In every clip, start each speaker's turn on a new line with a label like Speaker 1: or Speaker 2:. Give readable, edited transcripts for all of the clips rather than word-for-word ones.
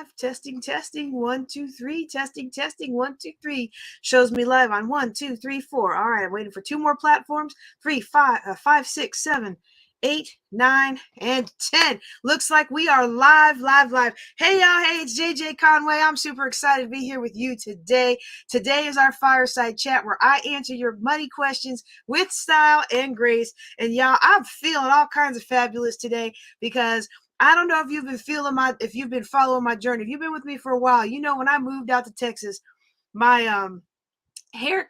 Speaker 1: live. Testing, testing. 1, 2, 3. Testing, testing. 1, 2, 3. Shows me live on 1, 2, 3, 4. All right, I'm waiting for 2 more platforms. 3, 5, 6, 7, 8, 9, and 10. Looks like we are live. Hey, y'all. Hey, it's JJ Conway. I'm super excited to be here with you today. Today is our fireside chat where I answer your money questions with style and grace. And y'all, I'm feeling all kinds of fabulous today because I don't know if you've been following my journey. If you've been with me for a while, you know when I moved out to Texas, my hair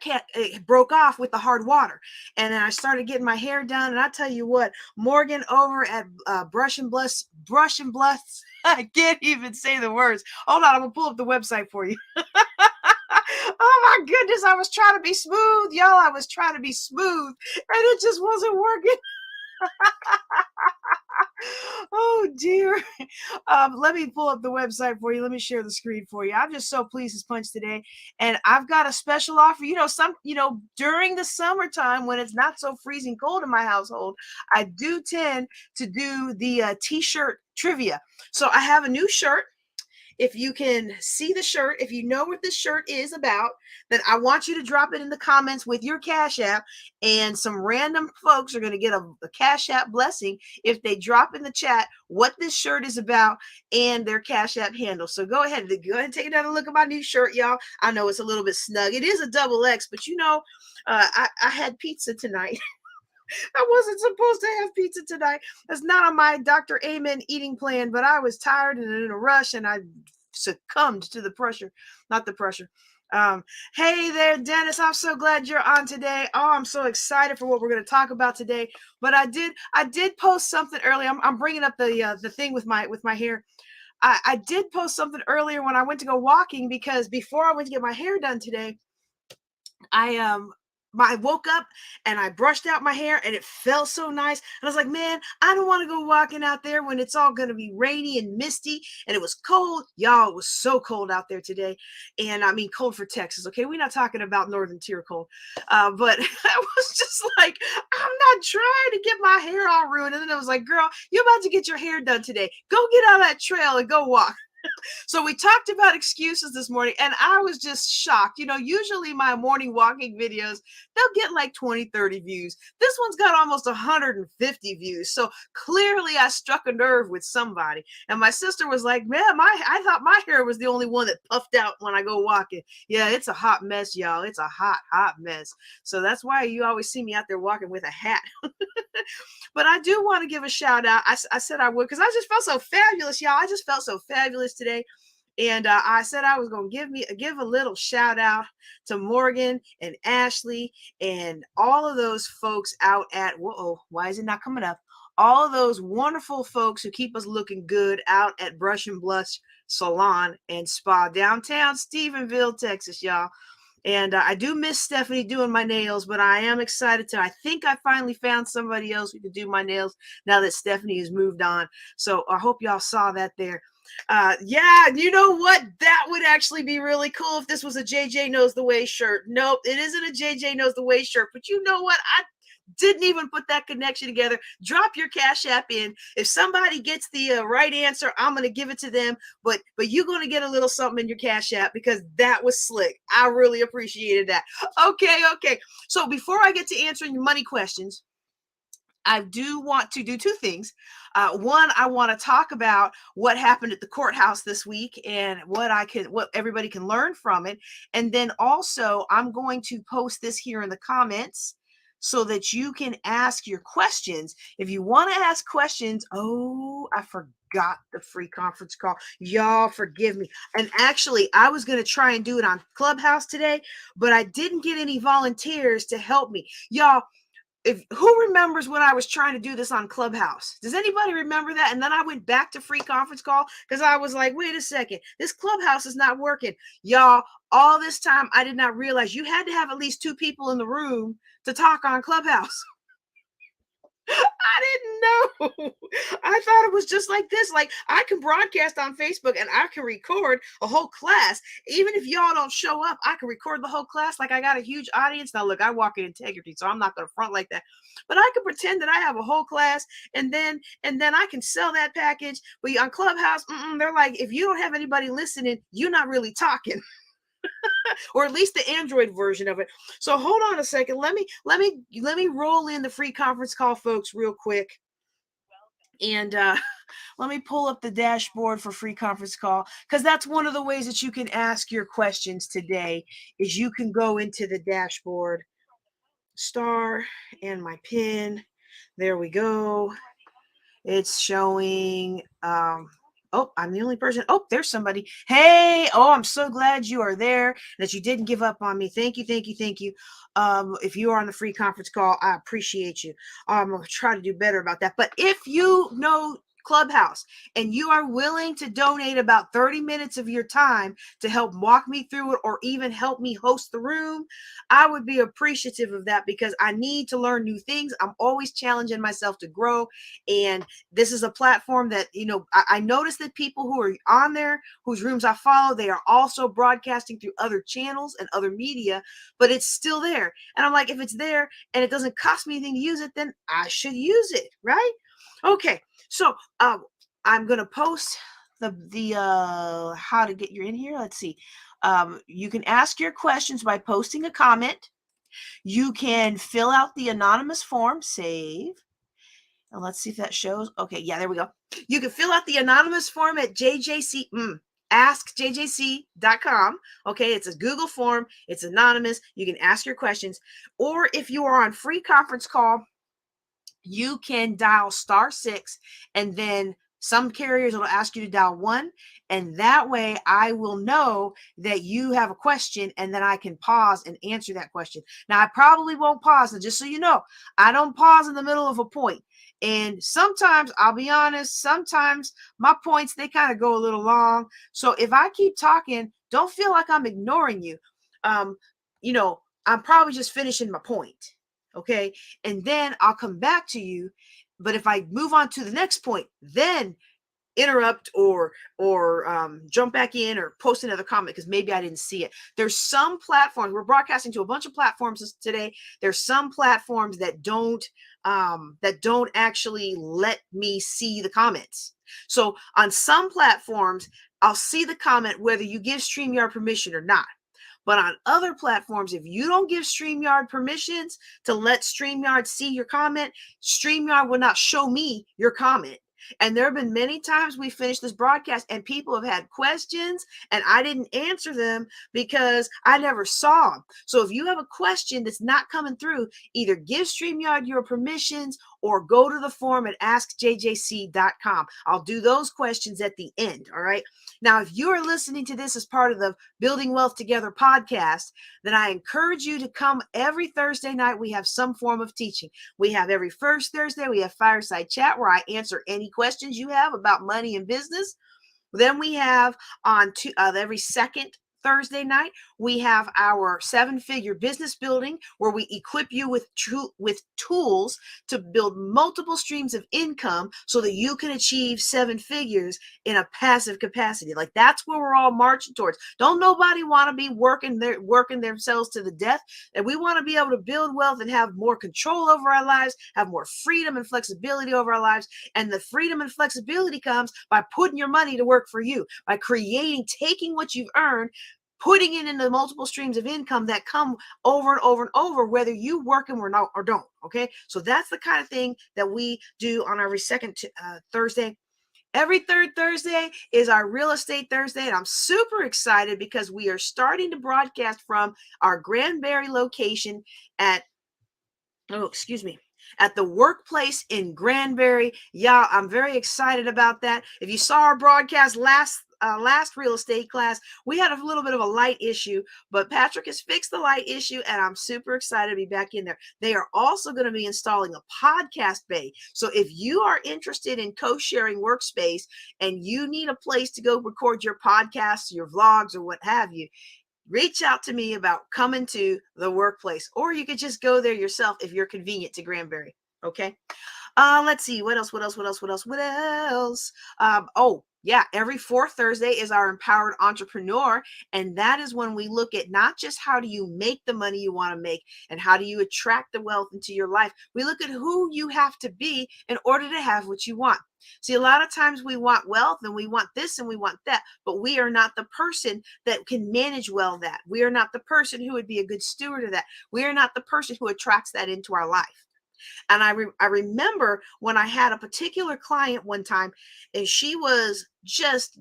Speaker 1: broke off with the hard water, and then I started getting my hair done. And I tell you what, Morgan over at Brush and Blush, I can't even say the words. Hold on, I'm gonna pull up the website for you. Oh my goodness, I was trying to be smooth, y'all. I was trying to be smooth, and it just wasn't working. Oh dear. Let me pull up the website for you. Let me share the screen for you. I'm just so pleased as punch today. And I've got a special offer. During the summertime when it's not so freezing cold in my household, I do tend to do the t-shirt trivia. So I have a new shirt. If you can see the shirt, if you know what this shirt is about, then I want you to drop it in the comments with your Cash App, and some random folks are going to get a Cash App blessing if they drop in the chat what this shirt is about and their Cash App handle. So go ahead and take another look at my new shirt, y'all. I know it's a little bit snug. It is a XX, but I had pizza tonight. I wasn't supposed to have pizza tonight. That's not on my Dr. Amen eating plan, but I was tired and in a rush, and I succumbed to the pressure. Not the pressure. Hey there, Dennis. I'm so glad you're on today. Oh, I'm so excited for what we're going to talk about today. But I did post something earlier. I'm bringing up the thing with my hair. I did post something earlier when I went to go walking, because before I went to get my hair done today, I woke up and I brushed out my hair, and it felt so nice. And I was like, man, I don't want to go walking out there when it's all going to be rainy and misty. And it was cold. Y'all, it was so cold out there today. And I mean, cold for Texas. Okay. We're not talking about Northern Tier cold. But I was just like, I'm not trying to get my hair all ruined. And then I was like, girl, you're about to get your hair done today. Go get on that trail and go walk. So we talked about excuses this morning, and I was just shocked. Usually my morning walking videos, they'll get like 20, 30 views. This one's got almost 150 views. So clearly I struck a nerve with somebody. And my sister was like, man, I thought my hair was the only one that puffed out when I go walking. Yeah, it's a hot mess, y'all. It's a hot, hot mess. So that's why you always see me out there walking with a hat. But I do want to give a shout out. I said I would, because I just felt so fabulous, y'all. I just felt so fabulous today. And I said I was going to give a little shout out to Morgan and Ashley and all of those folks out at, why is it not coming up? All of those wonderful folks who keep us looking good out at Brush and Blush Salon and Spa, downtown Stephenville, Texas, y'all. And I do miss Stephanie doing my nails, but I am excited I think I finally found somebody else who could do my nails now that Stephanie has moved on. So I hope y'all saw that there. Yeah, you know what? That would actually be really cool if this was a JJ Knows the Way shirt. Nope, it isn't a JJ Knows the Way shirt, but you know what? I didn't even put that connection together. Drop your Cash App in. If somebody gets the right answer, I'm going to give it to them. But you're going to get a little something in your Cash App, because that was slick. I really appreciated that. Okay. So before I get to answering your money questions, I do want to do two things. One, I want to talk about what happened at the courthouse this week and what everybody can learn from it. And then also, I'm going to post this here in the comments so that you can ask your questions. If you want to ask questions, I forgot the free conference call. Y'all forgive me. And actually, I was going to try and do it on Clubhouse today, but I didn't get any volunteers to help me. Y'all, who remembers when I was trying to do this on Clubhouse? Does anybody remember that? And then I went back to free conference call because I was like, wait a second, this Clubhouse is not working. Y'all, all this time, I did not realize you had to have at least 2 people in the room to talk on Clubhouse. I didn't know. I thought it was just like this. Like I can broadcast on Facebook and I can record a whole class. Even if y'all don't show up, I can record the whole class. Like I got a huge audience. Now look, I walk in integrity, so I'm not gonna front like that. But I can pretend that I have a whole class and then I can sell that package. But on Clubhouse, they're like, if you don't have anybody listening, you're not really talking. Or at least the Android version of it. So hold on a second. Let me roll in the free conference call, folks, real quick. And let me pull up the dashboard for free conference call, because that's one of the ways that you can ask your questions today is you can go into the dashboard, star and my pin. There we go. It's showing oh, I'm the only person. Oh, there's somebody. Hey, oh, I'm so glad you are there, that you didn't give up on me. Thank you, thank you, thank you. If you are on the free conference call, I appreciate you. I'm gonna try to do better about that. But if you know Clubhouse and you are willing to donate about 30 minutes of your time to help walk me through it or even help me host the room, I would be appreciative of that, because I need to learn new things. I'm always challenging myself to grow. And this is a platform that, I notice that people who are on there, whose rooms I follow, they are also broadcasting through other channels and other media, but it's still there. And I'm like, if it's there and it doesn't cost me anything to use it, then I should use it, right? Okay, so I'm gonna post the how to get you in here. Let's see. You can ask your questions by posting a comment. You can fill out the anonymous form, save. And let's see if that shows. Okay, yeah, there we go. You can fill out the anonymous form at askjjc.com. Okay, it's a Google form. It's anonymous. You can ask your questions. Or if you are on free conference call, you can dial *6, and then some carriers will ask you to dial 1, and that way I will know that you have a question, and then I can pause and answer that question. Now, I probably won't pause, and just so you know, I don't pause in the middle of a point. And sometimes, I'll be honest, sometimes my points, they kind of go a little long. So if I keep talking, don't feel like I'm ignoring you. Um, I'm probably just finishing my point. Okay. And then I'll come back to you. But if I move on to the next point, then interrupt or jump back in or post another comment because maybe I didn't see it. There's some platforms, we're broadcasting to a bunch of platforms today. There's some platforms that don't actually let me see the comments. So on some platforms, I'll see the comment whether you give StreamYard permission or not. But on other platforms, if you don't give StreamYard permissions to let StreamYard see your comment, StreamYard will not show me your comment. And there have been many times we finished this broadcast and people have had questions and I didn't answer them because I never saw them. So if you have a question that's not coming through, either give StreamYard your permissions or go to the form at askjjc.com. I'll do those questions at the end. All right. Now, if you are listening to this as part of the Building Wealth Together podcast, then I encourage you to come every Thursday night. We have some form of teaching. We have every first Thursday, we have Fireside Chat where I answer any questions you have about money and business. Then we have on every second Thursday night, we have our 7-figure business building where we equip you with tools to build multiple streams of income so that you can achieve 7 figures in a passive capacity. Like that's where we're all marching towards. Don't nobody want to be working themselves to the death. And we want to be able to build wealth and have more control over our lives, have more freedom and flexibility over our lives. And the freedom and flexibility comes by putting your money to work for you, by taking what you've earned, putting it into multiple streams of income that come over and over and over, whether you work them or not or don't. Okay. So that's the kind of thing that we do on every second Thursday. Every third Thursday is our real estate Thursday. And I'm super excited because we are starting to broadcast from our Granbury location at the workplace in Granbury. Yeah, I'm very excited about that. If you saw our broadcast last real estate class, we had a little bit of a light issue, but Patrick has fixed the light issue and I'm super excited to be back in there. They are also going to be installing a podcast bay. So if you are interested in co-sharing workspace and you need a place to go record your podcasts, your vlogs, or what have you, reach out to me about coming to the workplace, or you could just go there yourself if you're convenient to Granbury. Okay. Let's see. What else? What else? What else? What else? What else? Oh, yeah. Every fourth Thursday is our Empowered Entrepreneur. And that is when we look at not just how do you make the money you want to make and how do you attract the wealth into your life. We look at who you have to be in order to have what you want. See, a lot of times we want wealth and we want this and we want that, but we are not the person that can manage well that. We are not the person who would be a good steward of that. We are not the person who attracts that into our life. And I remember when I had a particular client one time, and she was just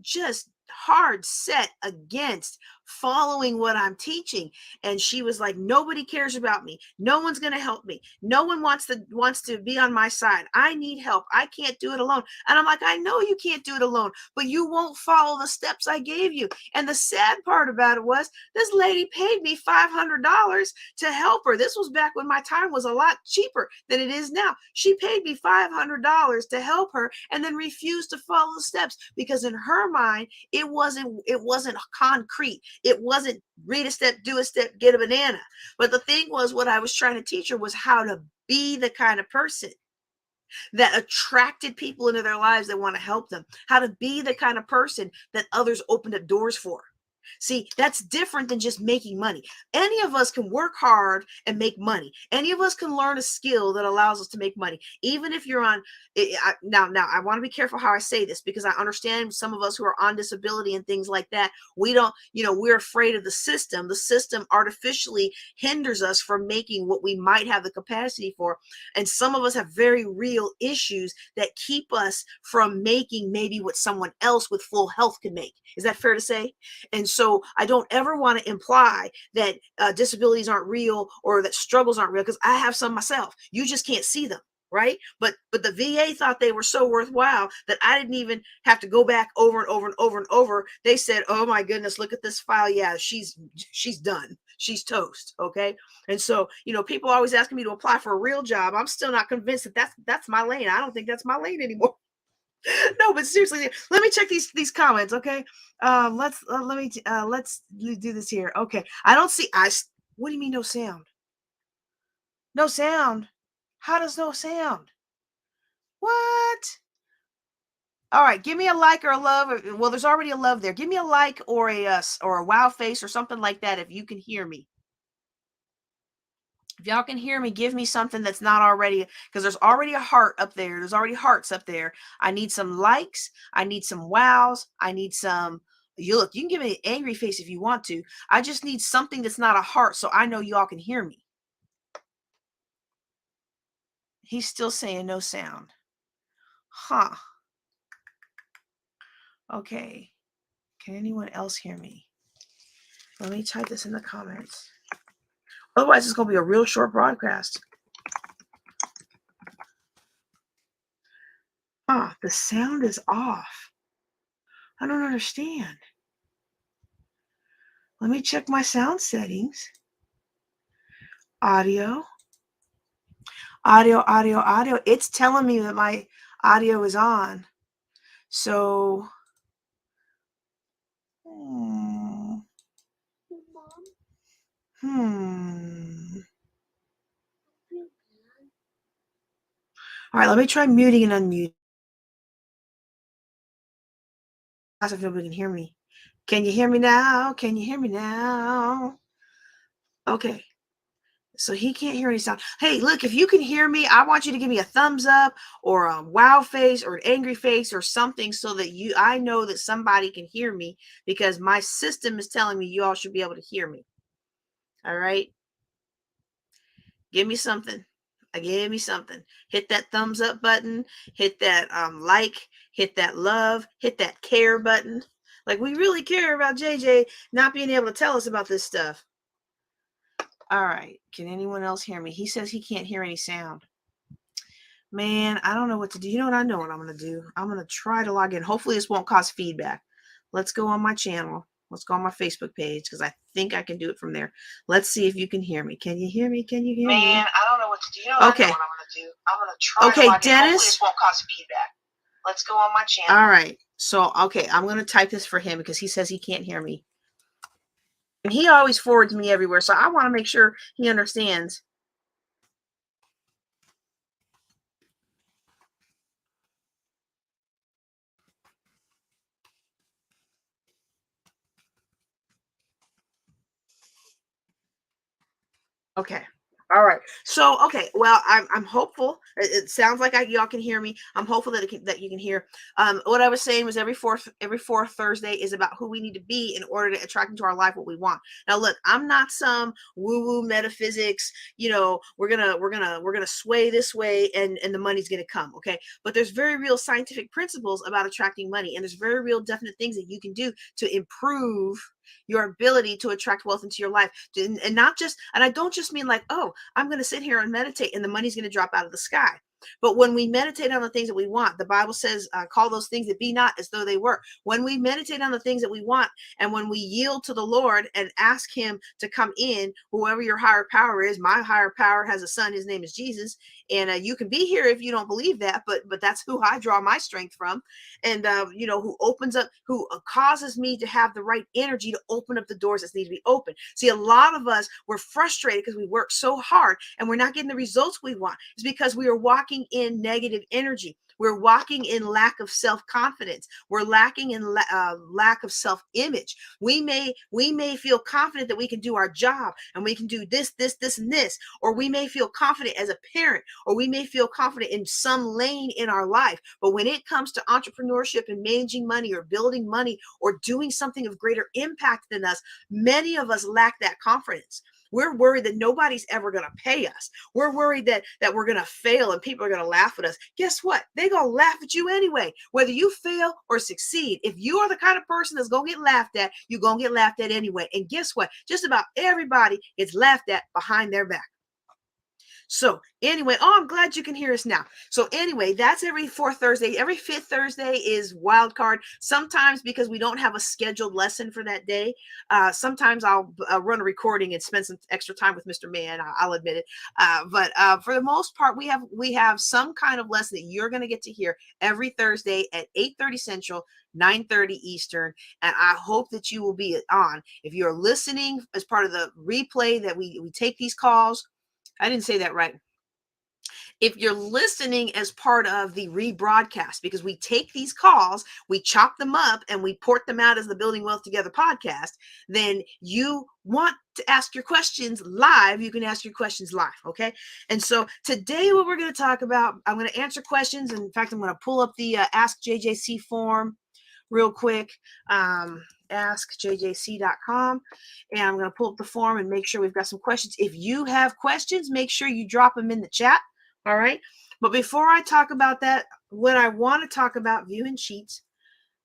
Speaker 1: hard set against following what I'm teaching. And she was like, nobody cares about me. No one's going to help me. No one wants to be on my side. I need help. I can't do it alone. And I'm like, I know you can't do it alone, but you won't follow the steps I gave you. And the sad part about it was this lady paid me $500 to help her. This was back when my time was a lot cheaper than it is now. She paid me $500 to help her and then refused to follow the steps because in her mind, it wasn't concrete. It wasn't read a step, do a step, get a banana. But the thing was, what I was trying to teach her was how to be the kind of person that attracted people into their lives that want to help them, how to be the kind of person that others opened up doors for. See, that's different than just making money. Any of us can work hard and make money. Any of us can learn a skill that allows us to make money. Even if you're on now I want to be careful how I say this because I understand some of us who are on disability and things like that. We don't, we're afraid of the system. The system artificially hinders us from making what we might have the capacity for. And some of us have very real issues that keep us from making maybe what someone else with full health can make. Is that fair to say? And so I don't ever want to imply that disabilities aren't real or that struggles aren't real, because I have some myself. You just can't see them, right? But the VA thought they were so worthwhile that I didn't even have to go back over and over and over and over. They said, oh my goodness, look at this file. Yeah, she's done. She's toast. Okay. And so, people always asking me to apply for a real job. I'm still not convinced that that's my lane. I don't think that's my lane anymore. No, but seriously, let me check these comments. Okay. Let's do this here. Okay. I don't see, what do you mean no sound? No sound. How does no sound? What? All right, give me a like or a love. Well, there's already a love there. Give me a like or a wow face or something like that if you can hear me. If y'all can hear me, give me something that's not already, because there's already a heart up there. There's already hearts up there. I need some likes. I need some wows. I need some, you can give me an angry face if you want to. I just need something that's not a heart so I know y'all can hear me. He's still saying no sound. Huh. Okay. Can anyone else hear me? Let me type this in the comments. Otherwise, it's going to be a real short broadcast. The sound is off. I don't understand. Let me check my sound settings. Audio. It's telling me that my audio is on. So, All right, let me try muting and unmuting. If nobody can hear me. Can you hear me now? Can you hear me now? Okay. So he can't hear any sound. Hey, look, if you can hear me, I want you to give me a thumbs up or a wow face or an angry face or something so that I know that somebody can hear me, because my system is telling me you all should be able to hear me. All right. Give me something. Give me something. Hit that thumbs up button. Hit that like. Hit that love. Hit that care button. Like, we really care about JJ not being able to tell us about this stuff. All right. Can anyone else hear me? He says he can't hear any sound. Man, I don't know what to do. You know what? I know what I'm going to do. I'm going to try to log in. Hopefully this won't cause feedback. Let's go on my channel. Let's go on my Facebook page, because I think I can do it from there. Let's see if you can hear me. Can you hear me? Can you hear me?
Speaker 2: Man, I don't know what to do. You know what? Okay. I know what I'm going to do. I'm going to try to log in.
Speaker 1: Dennis.
Speaker 2: Hopefully this won't cause feedback. Let's go on my channel.
Speaker 1: All right. So, okay, I'm going to type this for him because he says he can't hear me. And he always forwards me everywhere, so I want to make sure he understands. Okay. All right. So, okay. Well, I'm hopeful. It sounds like y'all can hear me. I'm hopeful that you can hear. What I was saying was every fourth Thursday is about who we need to be in order to attract into our life what we want. Now, look, I'm not some woo woo metaphysics. We're gonna sway this way, and the money's gonna come. Okay. But there's very real scientific principles about attracting money, and there's very real definite things that you can do to improve your ability to attract wealth into your life. And not just, and I don't just mean like, oh, I'm going to sit here and meditate and the money's going to drop out of the sky. But when we meditate on the things that we want, the Bible says, call those things that be not as though they were. When we meditate on the things that we want, and when we yield to the Lord and ask him to come in, whoever your higher power is, my higher power has a son, his name is Jesus. And you can be here if you don't believe that, but that's who I draw my strength from. And who opens up, who causes me to have the right energy to open up the doors that need to be open. See, a lot of us, we're frustrated because we work so hard and we're not getting the results we want. It's because we are walking in negative energy. We're walking in lack of self-confidence. We're lacking in lack of self-image. We may feel confident that we can do our job and we can do this, and this, or we may feel confident as a parent, or we may feel confident in some lane in our life. But when it comes to entrepreneurship and managing money or building money or doing something of greater impact than us, many of us lack that confidence. We're worried that nobody's ever going to pay us. We're worried that we're going to fail and people are going to laugh at us. Guess what? They're going to laugh at you anyway, whether you fail or succeed. If you are the kind of person that's going to get laughed at, you're going to get laughed at anyway. And guess what? Just about everybody gets laughed at behind their back. So anyway, I'm glad you can hear us now. So anyway, that's every fourth Thursday. Every fifth Thursday is wild card. Sometimes because we don't have a scheduled lesson for that day, sometimes I'll run a recording and spend some extra time with Mr. Man. I'll admit it. But for the most part, we have some kind of lesson that you're going to get to hear every Thursday at 8:30 Central, 9:30 Eastern. And I hope that you will be on. If you're listening as part of the replay that we take these calls, I didn't say that right. If you're listening as part of the rebroadcast, because we take these calls, we chop them up and we port them out as the Building Wealth Together podcast, then you want to ask your questions live, you can ask your questions live. Okay. And so today, what we're going to talk about, I'm going to answer questions. In fact, I'm going to pull up the Ask JJC form real quick. AskJJC.com, and I'm going to pull up the form and make sure we've got some questions. If you have questions, make sure you drop them in the chat. All right. But before I talk about that, what I want to talk about, viewing sheets.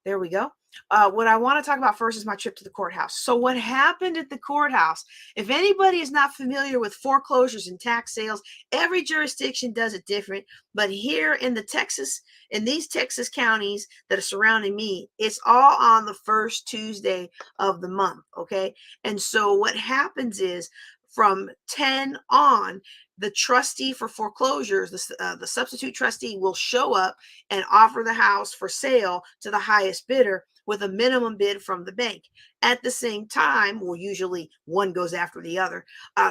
Speaker 1: There we go. What I want to talk about first is my trip to the courthouse. So what happened at the courthouse, if anybody is not familiar with foreclosures and tax sales, every jurisdiction does it different. But here in these Texas counties that are surrounding me, it's all on the first Tuesday of the month. Okay. And so what happens is from 10 on, the trustee for foreclosures, the substitute trustee, will show up and offer the house for sale to the highest bidder with a minimum bid from the bank. At the same time, well, usually one goes after the other.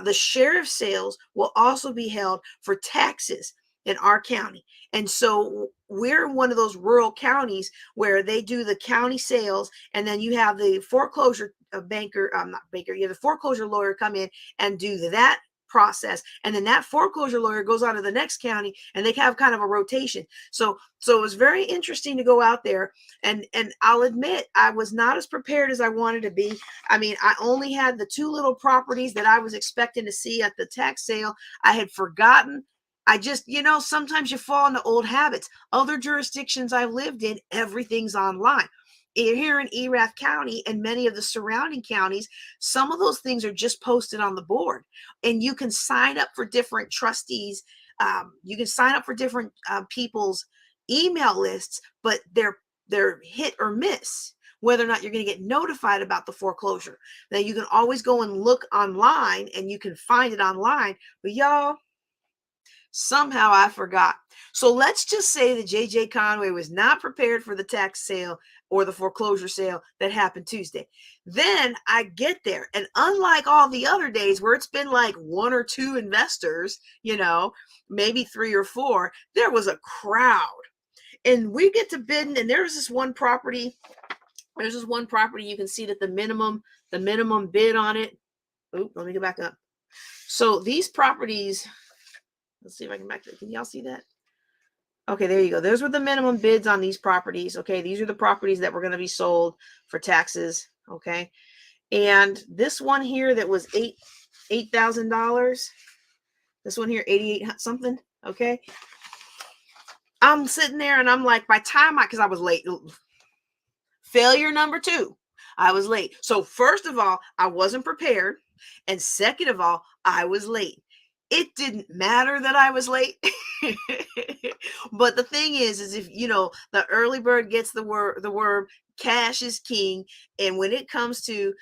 Speaker 1: The sheriff's sales will also be held for taxes in our county. And so we're one of those rural counties where they do the county sales, and then you have the foreclosure you have the foreclosure lawyer come in and do that process, and then that foreclosure lawyer goes on to the next county, and they have kind of a rotation. So it was very interesting to go out there, and I'll admit I was not as prepared as I wanted to be. I mean, I only had the two little properties that I was expecting to see at the tax sale. I had forgotten. I just, sometimes you fall into old habits. Other jurisdictions I've lived in, everything's online. Here in Erath County and many of the surrounding counties, some of those things are just posted on the board, and you can sign up for different trustees. You can sign up for different people's email lists, but they're hit or miss whether or not you're going to get notified about the foreclosure. Now you can always go and look online and you can find it online, but y'all, somehow I forgot. So let's just say that JJ Conway was not prepared for the tax sale or the foreclosure sale that happened Tuesday. Then I get there, and unlike all the other days where it's been like one or two investors, maybe three or four, there was a crowd. And we get to bidding, and there's this one property. You can see that the minimum bid on it. Oh, let me go back up. So these properties, let's see if I can back that. Can y'all see that? Okay, there you go. Those were the minimum bids on these properties. Okay, these are the properties that were going to be sold for taxes. Okay, and this one here that was $8,000. This one here, 88 something. Okay, I'm sitting there and I'm like, by time because I was late. Failure number 2, I was late. So first of all, I wasn't prepared, and second of all, I was late. It didn't matter that I was late. But the thing is if the early bird gets the worm, cash is king. And when it comes to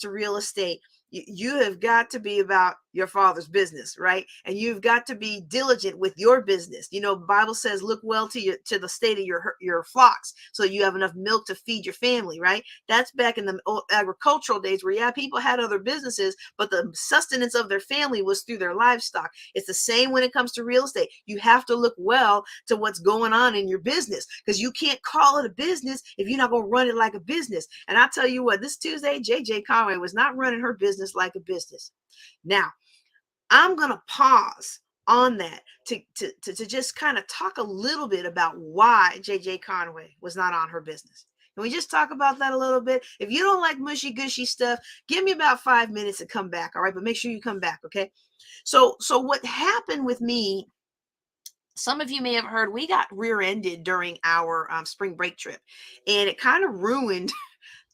Speaker 1: real estate, you have got to be about your father's business, right? And you've got to be diligent with your business. The Bible says, look well to the state of your flocks, so you have enough milk to feed your family, right? That's back in the old agricultural days where people had other businesses, but the sustenance of their family was through their livestock. It's the same when it comes to real estate. You have to look well to what's going on in your business, because you can't call it a business if you're not going to run it like a business. And I tell you what, this Tuesday, JJ Conway was not running her business like a business. Now, I'm going to pause on that to just kind of talk a little bit about why JJ Conway was not on her business. Can we just talk about that a little bit? If you don't like mushy gushy stuff, give me about 5 minutes to come back. All right. But make sure you come back. Okay. So what happened with me, some of you may have heard, we got rear-ended during our spring break trip, and it kind of ruined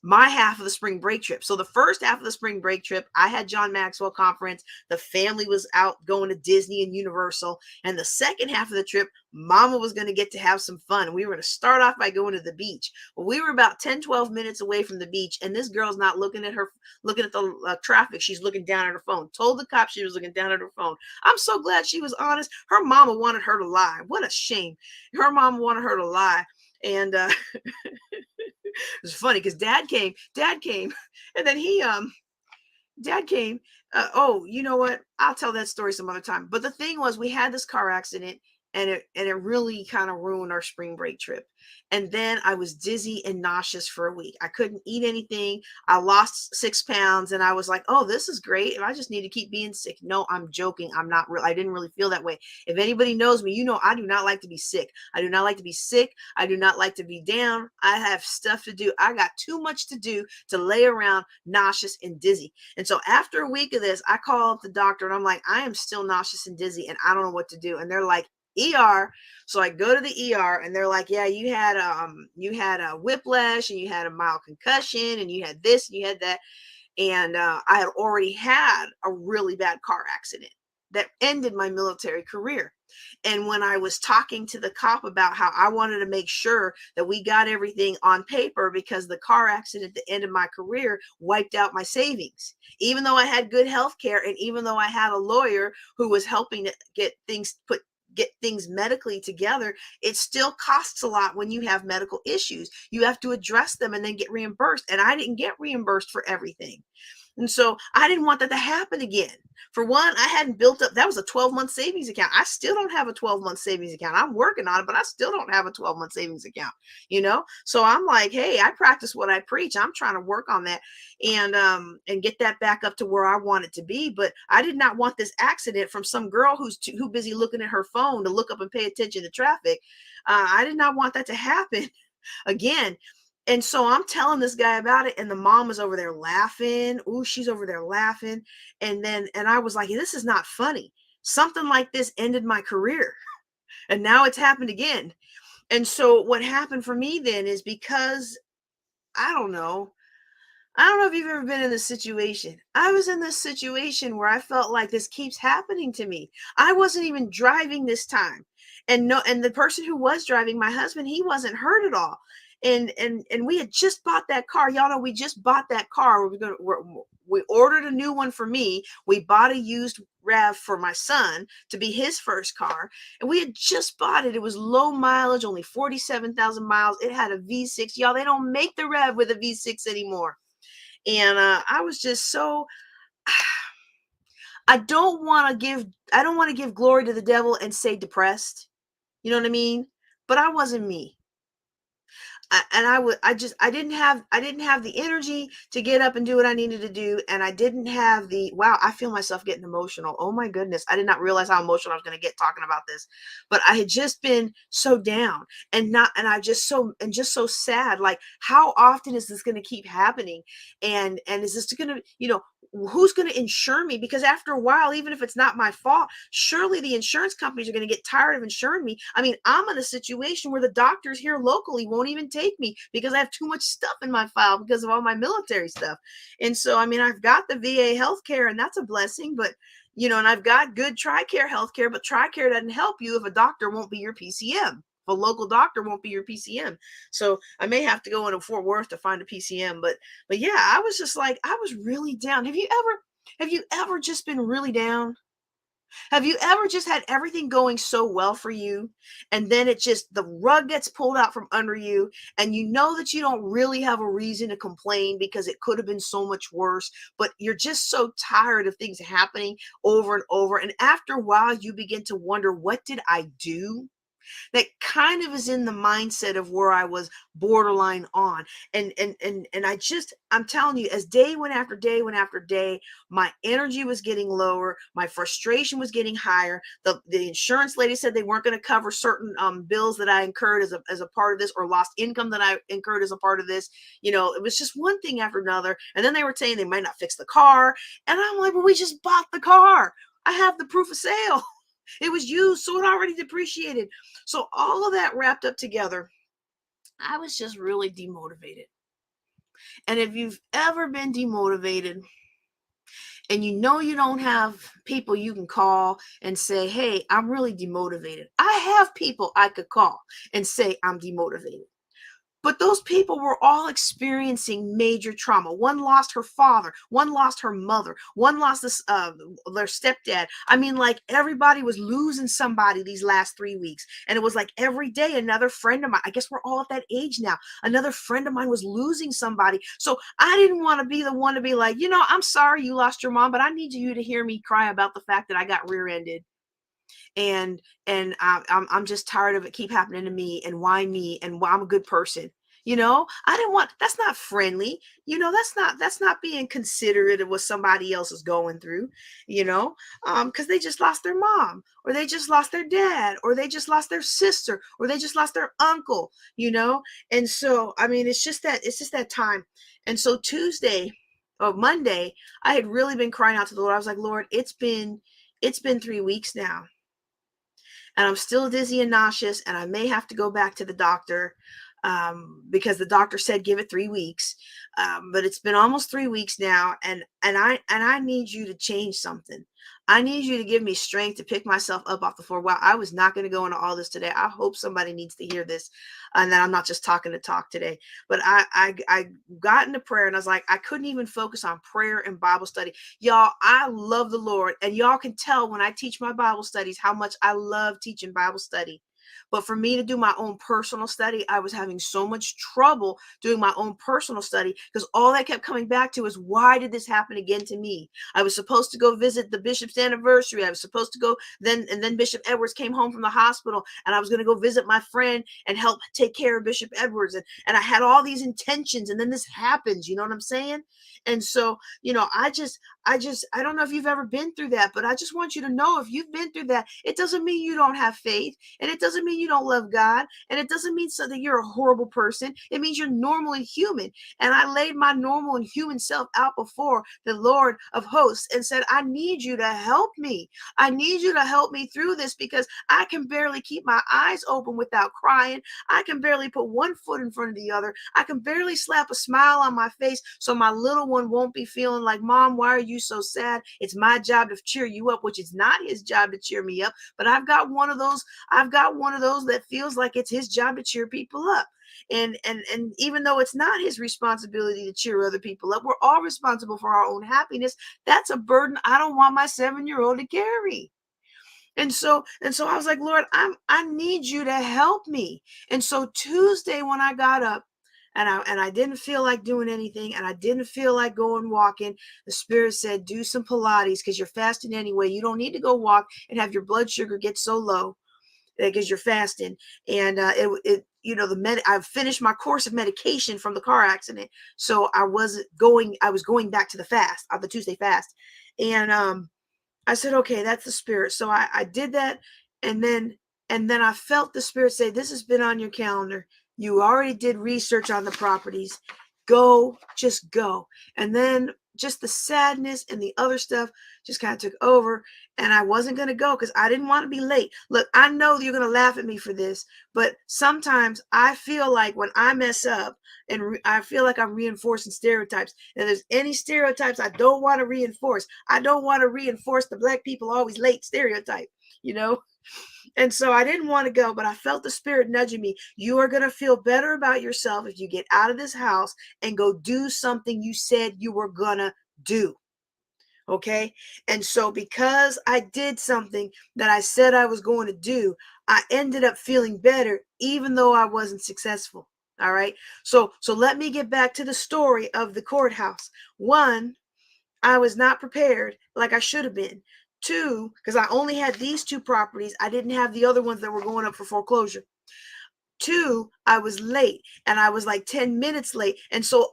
Speaker 1: my half of the spring break trip. So the first half of the spring break trip, I had John Maxwell conference. The family was out going to Disney and Universal. And the second half of the trip, mama was going to get to have some fun. We were going to start off by going to the beach. Well, we were about 10, 12 minutes away from the beach. And this girl's not looking at the traffic. She's looking down at her phone. Told the cop she was looking down at her phone. I'm so glad she was honest. Her mama wanted her to lie. What a shame. Her mama wanted her to lie. And it was funny because dad came, and then dad came. Oh, you know what? I'll tell that story some other time. But the thing was, we had this car accident, and it really kind of ruined our spring break trip. And then I was dizzy and nauseous for a week. I couldn't eat anything. I lost 6 pounds, and I was like, oh, this is great. And I just need to keep being sick. No, I'm joking. I'm not real. I didn't really feel that way. If anybody knows me, I do not like to be sick. I do not like to be sick. I do not like to be down. I have stuff to do. I got too much to do to lay around nauseous and dizzy. And so after a week of this, I call up the doctor and I'm like, I am still nauseous and dizzy and I don't know what to do. And they're like, ER. So I go to the ER and they're like, yeah, you had a whiplash and you had a mild concussion and you had this and you had that. And I had already had a really bad car accident that ended my military career. And when I was talking to the cop about how I wanted to make sure that we got everything on paper, because the car accident at the end of my career wiped out my savings, even though I had good health care and even though I had a lawyer who was helping to get things medically together, it still costs a lot when you have medical issues. You have to address them and then get reimbursed. And I didn't get reimbursed for everything. And so I didn't want that to happen again. For one, I hadn't built up, that was a 12-month savings account. I still don't have a 12-month savings account. I'm working on it, but I still don't have a 12-month savings account, So I'm like, hey, I practice what I preach. I'm trying to work on that and get that back up to where I want it to be. But I did not want this accident from some girl who's too busy looking at her phone to look up and pay attention to traffic. I did not want that to happen again. And so I'm telling this guy about it, and the mom is over there laughing. Ooh, she's over there laughing. And I was like, this is not funny. Something like this ended my career. And now it's happened again. And so what happened for me then is, because I don't know if you've ever been in this situation. I was in this situation where I felt like this keeps happening to me. I wasn't even driving this time. And the person who was driving, my husband, he wasn't hurt at all. And we had just bought that car. Y'all know we just bought that car. We ordered a new one for me. We bought a used RAV for my son to be his first car. And we had just bought it. It was low mileage, only 47,000 miles. It had a V6. Y'all, they don't make the RAV with a V6 anymore. And I was just so, I don't want to give glory to the devil and say depressed. You know what I mean? But I wasn't me. I didn't have the energy to get up and do what I needed to do. And I didn't have wow, I feel myself getting emotional. Oh my goodness. I did not realize how emotional I was going to get talking about this, but I had just been so down and just so sad. Like, how often is this going to keep happening? And is this going to, who's going to insure me? Because after a while, even if it's not my fault, surely the insurance companies are going to get tired of insuring me. I mean, I'm in a situation where the doctors here locally won't even take me because I have too much stuff in my file because of all my military stuff. And so, I mean, I've got the VA healthcare, and that's a blessing, but and I've got good TRICARE healthcare, but TRICARE doesn't help you if a doctor won't be your PCM. A local doctor won't be your PCM. So I may have to go into Fort Worth to find a PCM. But yeah, I was just like, I was really down. Have you ever just been really down? Have you ever just had everything going so well for you, and then the rug gets pulled out from under you, and you know that you don't really have a reason to complain because it could have been so much worse, but you're just so tired of things happening over and over. And after a while, you begin to wonder, what did I do? That kind of is in the mindset of where I was borderline on. And I'm telling you, as day went after day went after day, my energy was getting lower, my frustration was getting higher. The insurance lady said they weren't going to cover certain bills that I incurred as a part of this, or lost income that I incurred as a part of this. It was just one thing after another. And then they were saying they might not fix the car. And I'm like, well, we just bought the car. I have the proof of sale. It was used, so it already depreciated. So all of that wrapped up together, I was just really demotivated. And if you've ever been demotivated and you don't have people you can call and say, hey, I'm really demotivated. I have people I could call and say I'm demotivated. But those people were all experiencing major trauma. One lost her father. One lost her mother. One lost their stepdad. I mean, like, everybody was losing somebody these last 3 weeks. And it was like every day another friend of mine, I guess we're all at that age now, another friend of mine was losing somebody. So I didn't want to be the one to be like, I'm sorry you lost your mom, but I need you to hear me cry about the fact that I got rear-ended. And I'm just tired of it keep happening to me, and why me, and why I'm a good person. I didn't want, that's not friendly. That's not being considerate of what somebody else is going through, because they just lost their mom, or they just lost their dad, or they just lost their sister, or they just lost their uncle, And so, I mean, it's just that time. And so Tuesday or Monday, I had really been crying out to the Lord. I was like, Lord, it's been 3 weeks now, and I'm still dizzy and nauseous, and I may have to go back to the doctor because the doctor said give it 3 weeks. But it's been almost 3 weeks now, and I need you to change something. I need you to give me strength to pick myself up off the floor. Wow, I was not going to go into all this today. I hope somebody needs to hear this, and that I'm not just talking to talk today. But I got into prayer, and I was like, I couldn't even focus on prayer and Bible study. Y'all, I love the Lord, and y'all can tell when I teach my Bible studies how much I love teaching Bible study. But for me to do my own personal study, I was having so much trouble doing my own personal study, because all that kept coming back to is, why did this happen again to me? I was supposed to go visit the bishop's anniversary. I was supposed to go then Bishop Edwards came home from the hospital, and I was going to go visit my friend and help take care of Bishop Edwards. And I had all these intentions, and then this happens, you know what I'm saying? And so, I don't know if you've ever been through that, but I just want you to know, if you've been through that, it doesn't mean you don't have faith, and it doesn't mean you don't love God, and it doesn't mean so that you're a horrible person. It means you're normal and human. And I laid my normal and human self out before the Lord of hosts and said, I need you to help me. I need you to help me through this, because I can barely keep my eyes open without crying. I can barely put one foot in front of the other. I can barely slap a smile on my face so my little one won't be feeling like, Mom, why are you so sad? It's my job to cheer you up, which is not his job to cheer me up. But I've got one of those that feels like it's his job to cheer people up. And even though it's not his responsibility to cheer other people up, we're all responsible for our own happiness. That's a burden I don't want my 7-year-old to carry. And so I was like, Lord, I need you to help me. And so Tuesday, when I got up, and I didn't feel like doing anything, and I didn't feel like going walking, the Spirit said, do some Pilates, because you're fasting anyway. You don't need to go walk and have your blood sugar get so low. because you're fasting. And I finished my course of medication from the car accident, so I was going back to the fast, the Tuesday fast. And I said, okay, that's the spirit. So I did that, and then I felt the spirit say, this has been on your calendar. You already did research on the properties. Go, just go. And then just the sadness and the other stuff just kind of took over, and I wasn't going to go because I didn't want to be late. Look, I know you're going to laugh at me for this, but sometimes I feel like when I mess up and I feel like I'm reinforcing stereotypes, and there's any stereotypes I don't want to reinforce. I don't want to reinforce the black people always late stereotype, you know? And so I didn't want to go, but I felt the spirit nudging me. You are going to feel better about yourself if you get out of this house and go do something you said you were going to do. Okay. And so because I did something that I said I was going to do, I ended up feeling better, even though I wasn't successful. All right. So let me get back to the story of the courthouse. One, I was not prepared like I should have been. Two, because I only had these two properties. I didn't have the other ones that were going up for foreclosure. Two, I was late, and I was like 10 minutes late. And so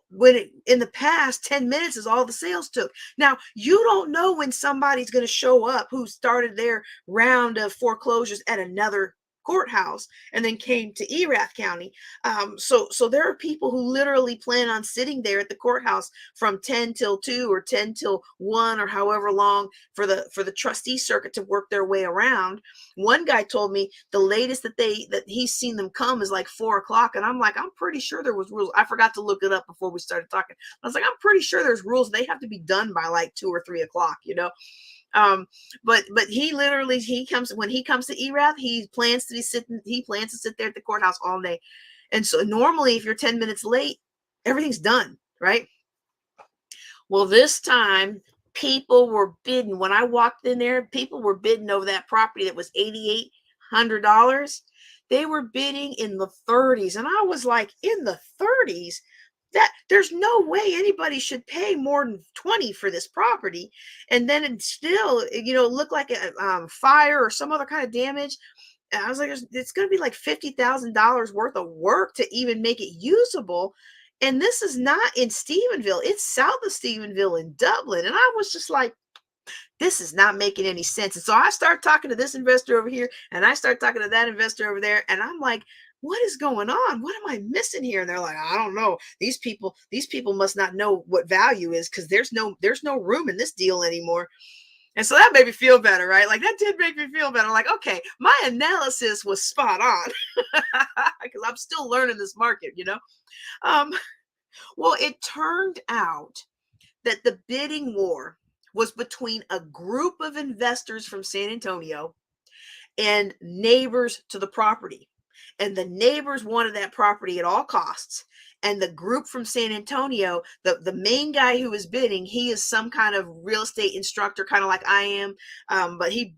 Speaker 1: in the past, 10 minutes is all the sales took. Now, you don't know when somebody's going to show up who started their round of foreclosures at another courthouse and then came to Erath County. So there are people who literally plan on sitting there at the courthouse from 10 till 2 or 10 till 1 or however long for the trustee circuit to work their way around. One guy told me the latest that he's seen them come is like 4 o'clock, and I'm like, I'm pretty sure there was rules. I forgot to look it up before we started talking. I was like, I'm pretty sure there's rules. They have to be done by like 2 or 3 o'clock, you know. But when he comes to Erath, he plans to sit there at the courthouse all day. And so normally if you're 10 minutes late, everything's done, right? Well, this time people were bidding. When I walked in there, people were bidding over that property that was $8,800. They were bidding in the 30s. And I was like, in the 30s? That there's no way anybody should pay more than 20 for this property. And then it still, looked like a fire or some other kind of damage. And I was like, it's going to be like $50,000 worth of work to even make it usable. And this is not in Stephenville. It's south of Stephenville in Dublin. And I was just like, this is not making any sense. And so I start talking to this investor over here, and I start talking to that investor over there. And I'm like, what is going on? What am I missing here? And they're like, I don't know. These people must not know what value is, because there's no room in this deal anymore. And so that made me feel better, right? Like that did make me feel better. Like, okay, my analysis was spot on, because I'm still learning this market, Well, it turned out that the bidding war was between a group of investors from San Antonio and neighbors to the property. And the neighbors wanted that property at all costs. And the group from San Antonio, the main guy who was bidding, he is some kind of real estate instructor, kind of like I am. But he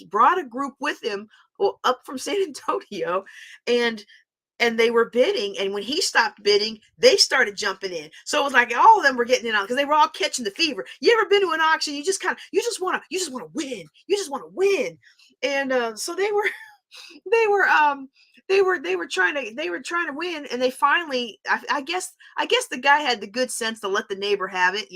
Speaker 1: brought a group with him up from San Antonio, and they were bidding. And when he stopped bidding, they started jumping in. So it was like all of them were getting in on, because they were all catching the fever. You ever been to an auction? You just want to win. You just want to win. And so they were trying to win. And they finally, I guess the guy had the good sense to let the neighbor have it,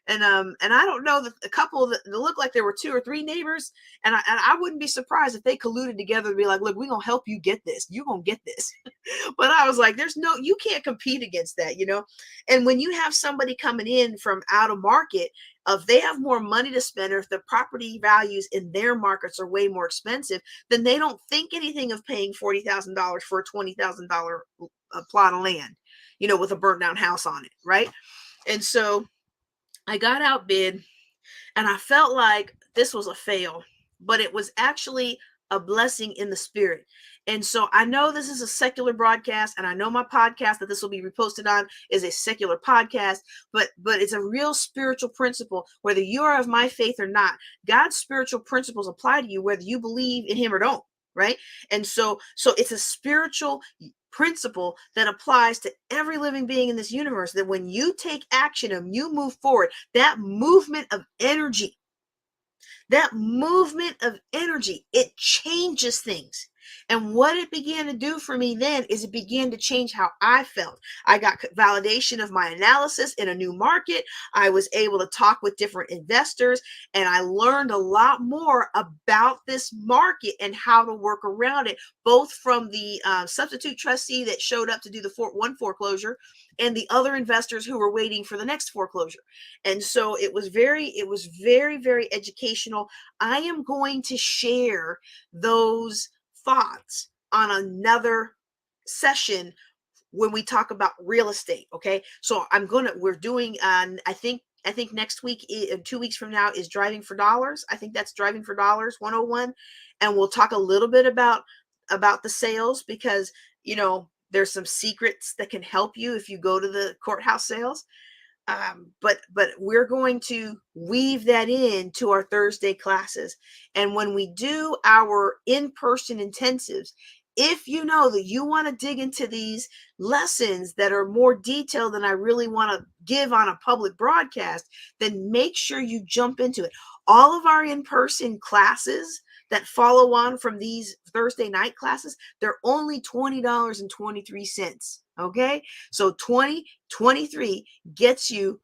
Speaker 1: And I don't know, that a couple that looked like there were 2 or 3 neighbors, and I wouldn't be surprised if they colluded together to be like, look, we're gonna help you get this. You're gonna get this. But I was like, you can't compete against that, And when you have somebody coming in from out of market, if they have more money to spend, or if the property values in their markets are way more expensive, then they don't think anything of paying $40,000 for a $20,000 plot of land, with a burnt down house on it, right? And so I got outbid, and I felt like this was a fail, but it was actually a blessing in the spirit. And so I know this is a secular broadcast, and I know my podcast that this will be reposted on is a secular podcast, but it's a real spiritual principle. Whether you are of my faith or not, God's spiritual principles apply to you whether you believe in him or don't, right? And so it's a spiritual principle that applies to every living being in this universe, that when you take action and you move forward, that movement of energy, it changes things. And what it began to do for me then is it began to change how I felt. I got validation of my analysis in a new market. I was able to talk with different investors, and I learned a lot more about this market and how to work around it, both from the substitute trustee that showed up to do the one foreclosure and the other investors who were waiting for the next foreclosure. And so it was very, very educational. I am going to share those thoughts on another session when we talk about real estate. Okay. So we're doing, I think next week, 2 weeks from now, is Driving for Dollars. I think that's Driving for Dollars 101. And we'll talk a little bit about the sales, because, there's some secrets that can help you if you go to the courthouse sales. But we're going to weave that into our Thursday classes. And when we do our in-person intensives, if you know that you want to dig into these lessons that are more detailed than I really want to give on a public broadcast, then make sure you jump into it. All of our in-person classes that follow on from these Thursday night classes, they're only $20.23. Okay. So 2023 gets you,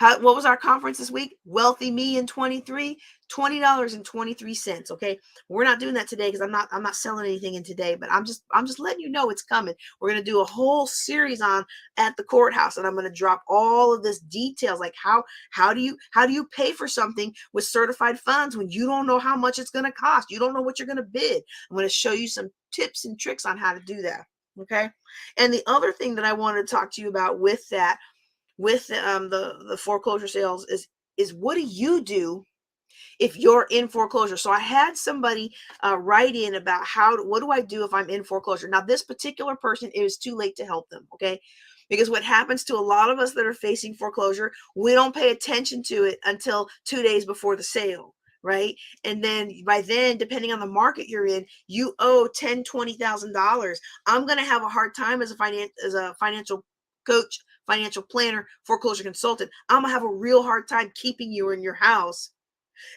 Speaker 1: what was our conference this week? Wealthy Me in 23, $20.23. Okay. We're not doing that today because I'm not selling anything in today, but I'm just letting you know it's coming. We're going to do a whole series on at the courthouse, and I'm going to drop all of this details, like how do you pay for something with certified funds when you don't know how much it's going to cost? You don't know what you're going to bid. I'm going to show you some tips and tricks on how to do that. Okay. And the other thing that I wanted to talk to you about with that, with the foreclosure sales, is what do you do if you're in foreclosure? So I had somebody write in about what do I do if I'm in foreclosure? Now, this particular person, it was too late to help them. Okay. Because what happens to a lot of us that are facing foreclosure, we don't pay attention to it until 2 days before the sale. Right. And then by then, depending on the market you're in, you owe $10,000, $20,000. I'm going to have a hard time as a financial coach, financial planner, foreclosure consultant. I'm gonna have a real hard time keeping you in your house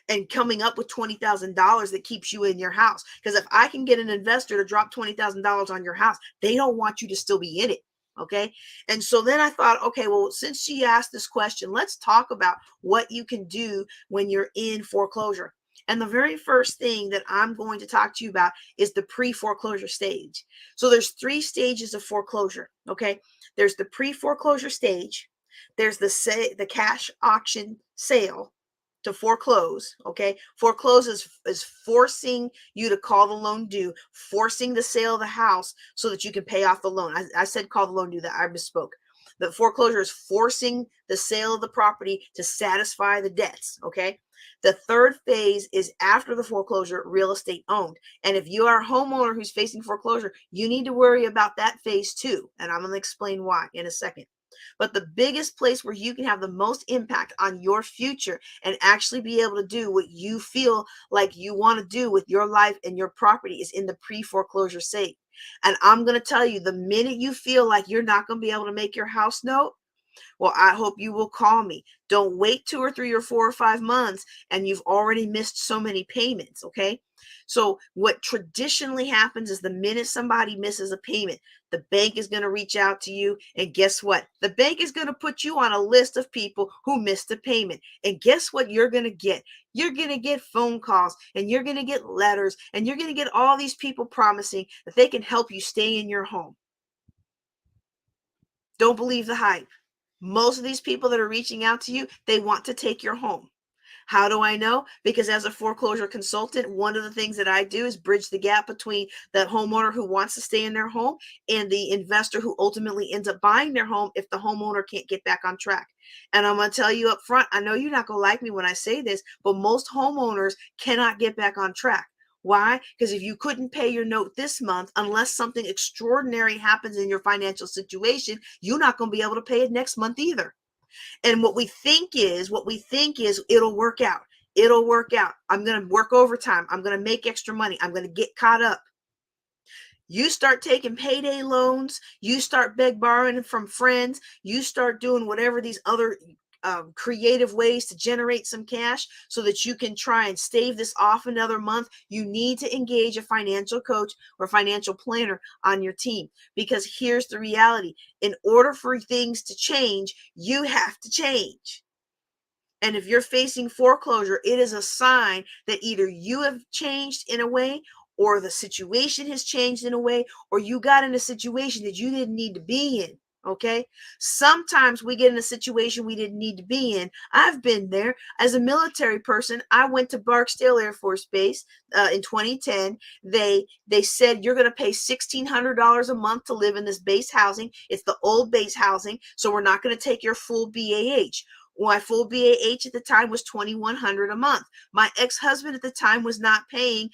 Speaker 1: and coming up with $20,000 that keeps you in your house. Because if I can get an investor to drop $20,000 on your house, they don't want you to still be in it. Okay. And so then I thought, okay, well, since she asked this question, let's talk about what you can do when you're in foreclosure. And the very first thing that I'm going to talk to you about is the pre-foreclosure stage. So there's 3 stages of foreclosure. Okay. There's the pre-foreclosure stage. There's the cash auction sale to foreclose. Okay. Foreclose is forcing you to call the loan due, forcing the sale of the house so that you can pay off the loan. I said call the loan due, that I misspoke. The foreclosure is forcing the sale of the property to satisfy the debts. Okay. The third phase is after the foreclosure, real estate owned. And if you are a homeowner who's facing foreclosure, you need to worry about that phase too. And I'm going to explain why in a second. But the biggest place where you can have the most impact on your future and actually be able to do what you feel like you want to do with your life and your property is in the pre-foreclosure stage. And I'm going to tell you, the minute you feel like you're not going to be able to make your house note, well, I hope you will call me. Don't wait 2 or 3 or 4 or 5 months and you've already missed so many payments. Okay. So what traditionally happens is the minute somebody misses a payment, the bank is going to reach out to you. And guess what? The bank is going to put you on a list of people who missed a payment. And guess what you're going to get? You're going to get phone calls, and you're going to get letters, and you're going to get all these people promising that they can help you stay in your home. Don't believe the hype. Most of these people that are reaching out to you, they want to take your home. How do I know? Because as a foreclosure consultant, one of the things that I do is bridge the gap between the homeowner who wants to stay in their home and the investor who ultimately ends up buying their home if the homeowner can't get back on track. And I'm going to tell you up front, I know you're not going to like me when I say this, but most homeowners cannot get back on track. Why? Because if you couldn't pay your note this month, unless something extraordinary happens in your financial situation, you're not going to be able to pay it next month either. And what we think is it'll work out. It'll work out. I'm going to work overtime. I'm going to make extra money. I'm going to get caught up. You start taking payday loans. You start borrowing from friends. You start doing whatever these other creative ways to generate some cash so that you can try and stave this off another month, you need to engage a financial coach or financial planner on your team. Because here's the reality: in order for things to change, you have to change. And if you're facing foreclosure, it is a sign that either you have changed in a way, or the situation has changed in a way, or you got in a situation that you didn't need to be in. Okay. Sometimes we get in a situation we didn't need to be in. I've been there. As a military person, I went to Barksdale Air Force Base in 2010. They said you're going to pay $1,600 a month to live in this base housing. It's the old base housing, so we're not going to take your full BAH. My full BAH at the time was $2,100 a month. My ex-husband at the time was not paying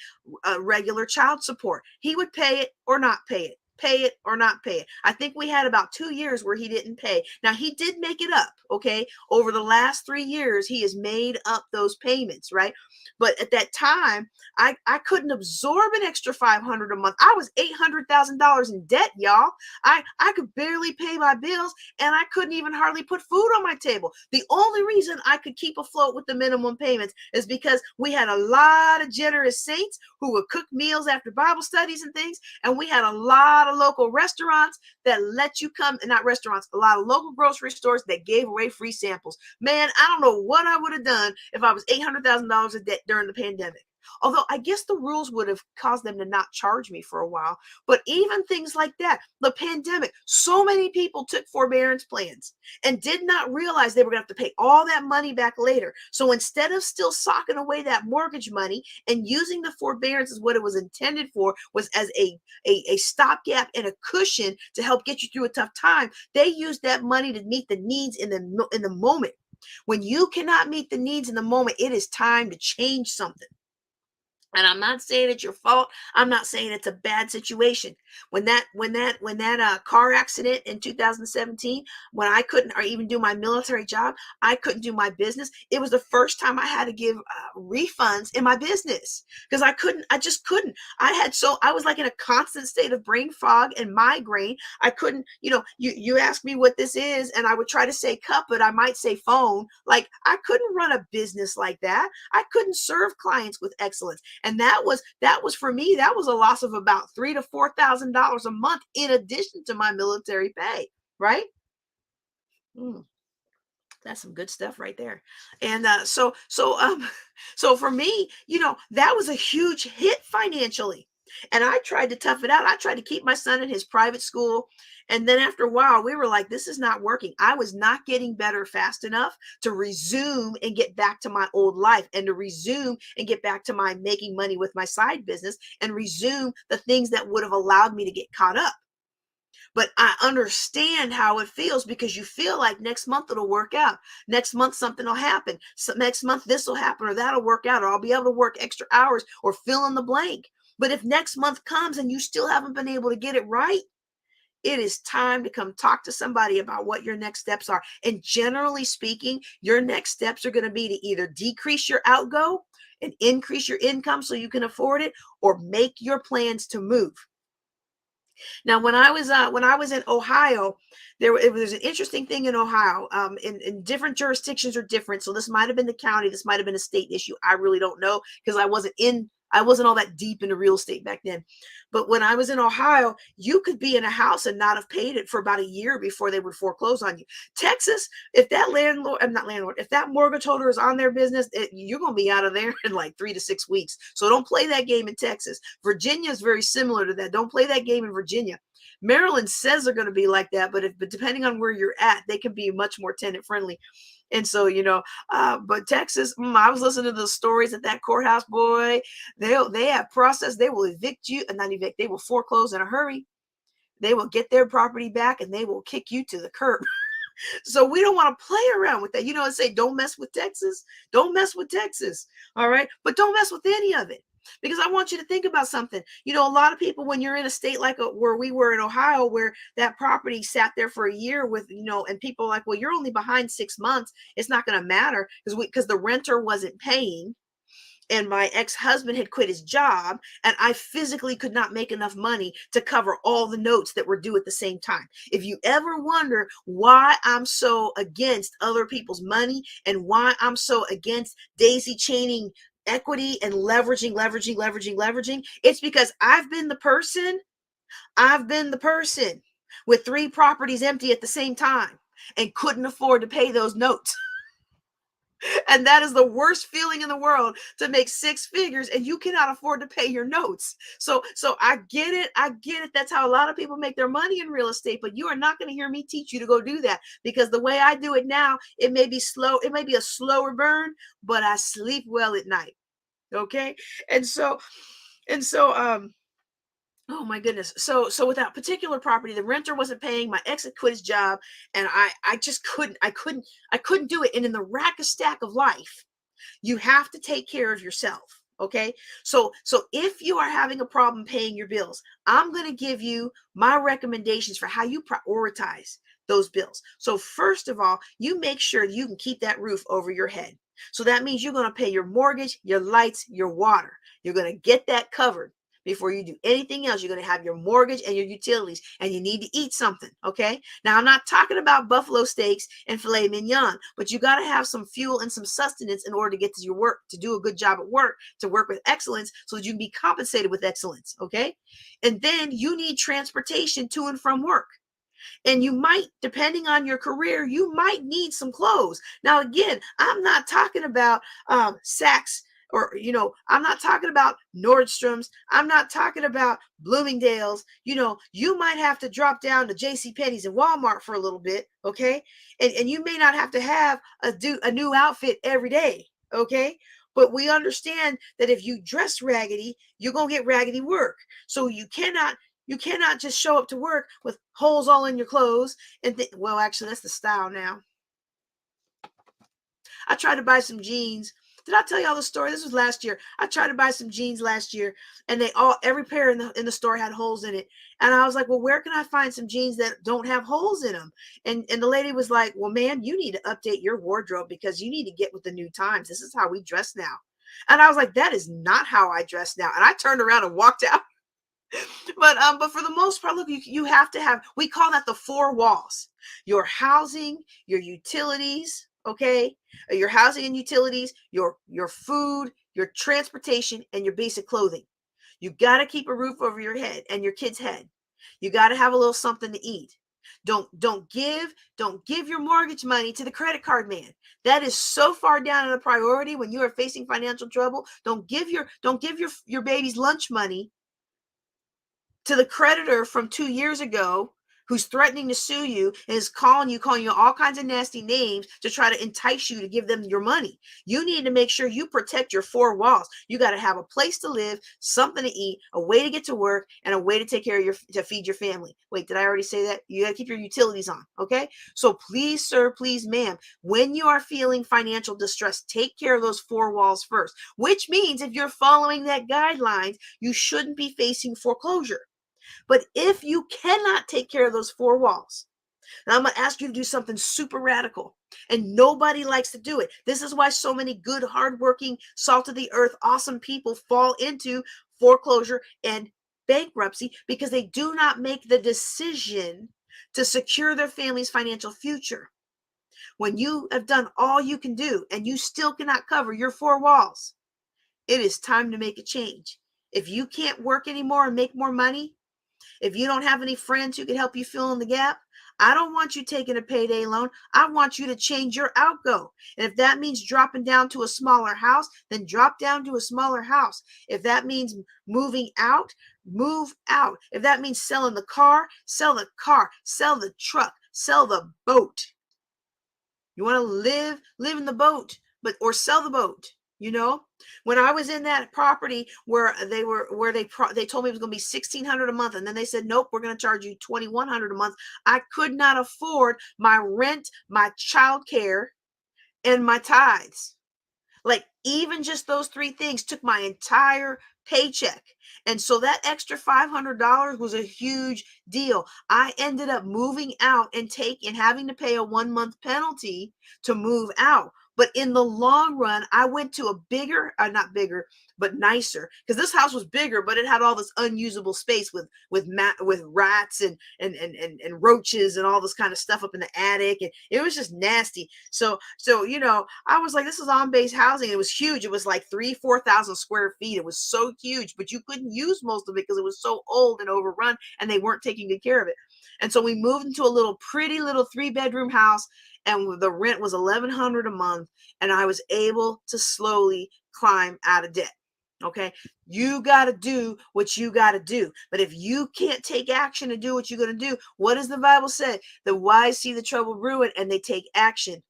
Speaker 1: regular child support. He would pay it or not pay it. Pay it or not pay it. I think we had about 2 years where he didn't pay. Now, he did make it up, okay? Over the last 3 years, he has made up those payments, right? But at that time, I couldn't absorb an extra $500 a month. I was $800,000 in debt, y'all. I could barely pay my bills, and I couldn't even hardly put food on my table. The only reason I could keep afloat with the minimum payments is because we had a lot of generous saints who would cook meals after Bible studies and things, and we had a lot of local restaurants that let you come, and not restaurants, a lot of local grocery stores that gave away free samples. Man, I don't know what I would have done if I was $800,000 in debt during the pandemic. Although I guess the rules would have caused them to not charge me for a while. But even things like that, the pandemic, so many people took forbearance plans and did not realize they were going to have to pay all that money back later. So instead of still socking away that mortgage money and using the forbearance as what it was intended for, was as a stopgap and a cushion to help get you through a tough time, they used that money to meet the needs in the moment. When you cannot meet the needs in the moment, it is time to change something. And I'm not saying it's your fault. I'm not saying it's a bad situation. When that car accident in 2017, when I couldn't or even do my military job, I couldn't do my business. It was the first time I had to give refunds in my business because I just couldn't. I was like in a constant state of brain fog and migraine. I couldn't, you ask me what this is, and I would try to say cup, but I might say phone. Like, I couldn't run a business like that. I couldn't serve clients with excellence. And that was for me, that was a loss of about $3,000 to $4,000 a month in addition to my military pay, right? That's some good stuff right there. And so for me, that was a huge hit financially. And I tried to tough it out. I tried to keep my son in his private school. And then after a while, we were like, this is not working. I was not getting better fast enough to resume and get back to my old life, and to resume and get back to my making money with my side business, and resume the things that would have allowed me to get caught up. But I understand how it feels, because you feel like next month it'll work out. Next month something will happen. So next month this will happen, or that'll work out, or I'll be able to work extra hours, or fill in the blank. But if next month comes and you still haven't been able to get it right, it is time to come talk to somebody about what your next steps are. And generally speaking, your next steps are going to be to either decrease your outgo and increase your income so you can afford it, or make your plans to move. Now, when I was in Ohio, there's an interesting thing in Ohio. In different jurisdictions are different. So this might have been the county, this might have been a state issue. I really don't know, because I wasn't all that deep into real estate back then. But when I was in Ohio, you could be in a house and not have paid it for about a year before they would foreclose on you. Texas, if that if that mortgage holder is on their business, you're going to be out of there in like 3 to 6 weeks. So don't play that game in Texas. Virginia is very similar to that. Don't play that game in Virginia. Maryland says they're going to be like that, but depending on where you're at, they can be much more tenant friendly. And so, but Texas, I was listening to the stories at that courthouse, boy. They have process. They will evict you, and not evict. They will foreclose in a hurry. They will get their property back, and they will kick you to the curb. So we don't want to play around with that. And say, don't mess with Texas. Don't mess with Texas. All right. But don't mess with any of it. Because I want you to think about something. A lot of people, when you're in a state like where we were in Ohio, where that property sat there for a year with, and people are like, well, you're only behind 6 months. It's not going to matter because the renter wasn't paying. and my ex-husband had quit his job, and I physically could not make enough money to cover all the notes that were due at the same time. If you ever wonder why I'm so against other people's money and why I'm so against daisy chaining equity and leveraging, it's because I've been the person with 3 properties empty at the same time and couldn't afford to pay those notes. And that is the worst feeling in the world, to make 6 figures and you cannot afford to pay your notes. So I get it. That's how a lot of people make their money in real estate, but you are not going to hear me teach you to go do that, because the way I do it now, it may be slow. It may be a slower burn, but I sleep well at night. Okay. And so, oh my goodness. So with that particular property, the renter wasn't paying, my ex had quit his job, and I just couldn't do it. And in the rack and stack of life, you have to take care of yourself. Okay. So if you are having a problem paying your bills, I'm going to give you my recommendations for how you prioritize those bills. So first of all, you make sure you can keep that roof over your head. So that means you're going to pay your mortgage, your lights, your water. You're going to get that covered before you do anything else. You're going to have your mortgage and your utilities, and you need to eat something. Okay. Now, I'm not talking about buffalo steaks and filet mignon, but you got to have some fuel and some sustenance in order to get to your work, to do a good job at work, to work with excellence, so that you can be compensated with excellence. Okay. And then you need transportation to and from work. And you might, depending on your career, you might need some clothes. Now, again, I'm not talking about Saks, or, I'm not talking about Nordstrom's. I'm not talking about Bloomingdale's. You might have to drop down to JCPenney's and Walmart for a little bit. Okay. And you may not have to have a new outfit every day. Okay. But we understand that if you dress raggedy, you're going to get raggedy work. So you cannot just show up to work with holes all in your clothes and well, actually, that's the style now. I tried to buy some jeans. Did I tell y'all the story? This was last year. I tried to buy some jeans last year, and every pair in the store had holes in it. And I was like, well, where can I find some jeans that don't have holes in them? And the lady was like, well, man, you need to update your wardrobe, because you need to get with the new times. This is how we dress now. And I was like, that is not how I dress now. And I turned around and walked out. But for the most part, look, you have to have, we call that the 4 walls: your housing, your utilities, okay, your housing and utilities, your food, your transportation, and your basic clothing. You got to keep a roof over your head and your kid's head. You got to have a little something to eat. Don't give your mortgage money to the credit card man. That is so far down in a priority when you are facing financial trouble. Don't give your baby's lunch money to the creditor from 2 years ago, who's threatening to sue you and is calling you all kinds of nasty names to try to entice you to give them your money. You need to make sure you protect your 4 walls. You got to have a place to live, something to eat, a way to get to work, and a way to take care of to feed your family. Wait, did I already say that? You got to keep your utilities on. Okay. So please, sir, please, ma'am, when you are feeling financial distress, take care of those 4 walls first, which means if you're following that guidelines, you shouldn't be facing foreclosure. But if you cannot take care of those 4 walls, now I'm going to ask you to do something super radical, and nobody likes to do it. This is why so many good, hardworking, salt of the earth, awesome people fall into foreclosure and bankruptcy, because they do not make the decision to secure their family's financial future. When you have done all you can do and you still cannot cover your 4 walls, it is time to make a change. If you can't work anymore and make more money, if you don't have any friends who can help you fill in the gap, I don't want you taking a payday loan. I want you to change your outgo. And if that means dropping down to a smaller house, then drop down to a smaller house. If that means moving out, move out. If that means selling the car, sell the car, sell the truck, sell the boat. You want to live in the boat, or sell the boat. When I was in that property where they told me it was going to be $1,600 a month, and then they said, nope, we're going to charge you $2,100 a month. I could not afford my rent, my child care, and my tithes. Like, even just those 3 things took my entire paycheck. And so that extra $500 was a huge deal. I ended up moving out and having to pay a 1-month penalty to move out. But in the long run, I went to a bigger, not bigger, but nicer, because this house was bigger, but it had all this unusable space with rats and roaches and all this kind of stuff up in the attic, and it was just nasty. So I was like, this is on-base housing. It was huge. It was like 4,000 square feet. It was so huge, but you couldn't use most of it because it was so old and overrun, and they weren't taking good care of it. And so we moved into a pretty little 3-bedroom house, and the rent was $1,100 a month, and I was able to slowly climb out of debt. Okay, you got to do what you got to do. But if you can't take action and do what you're going to do, what does the Bible say? The wise see the trouble brewing and they take action,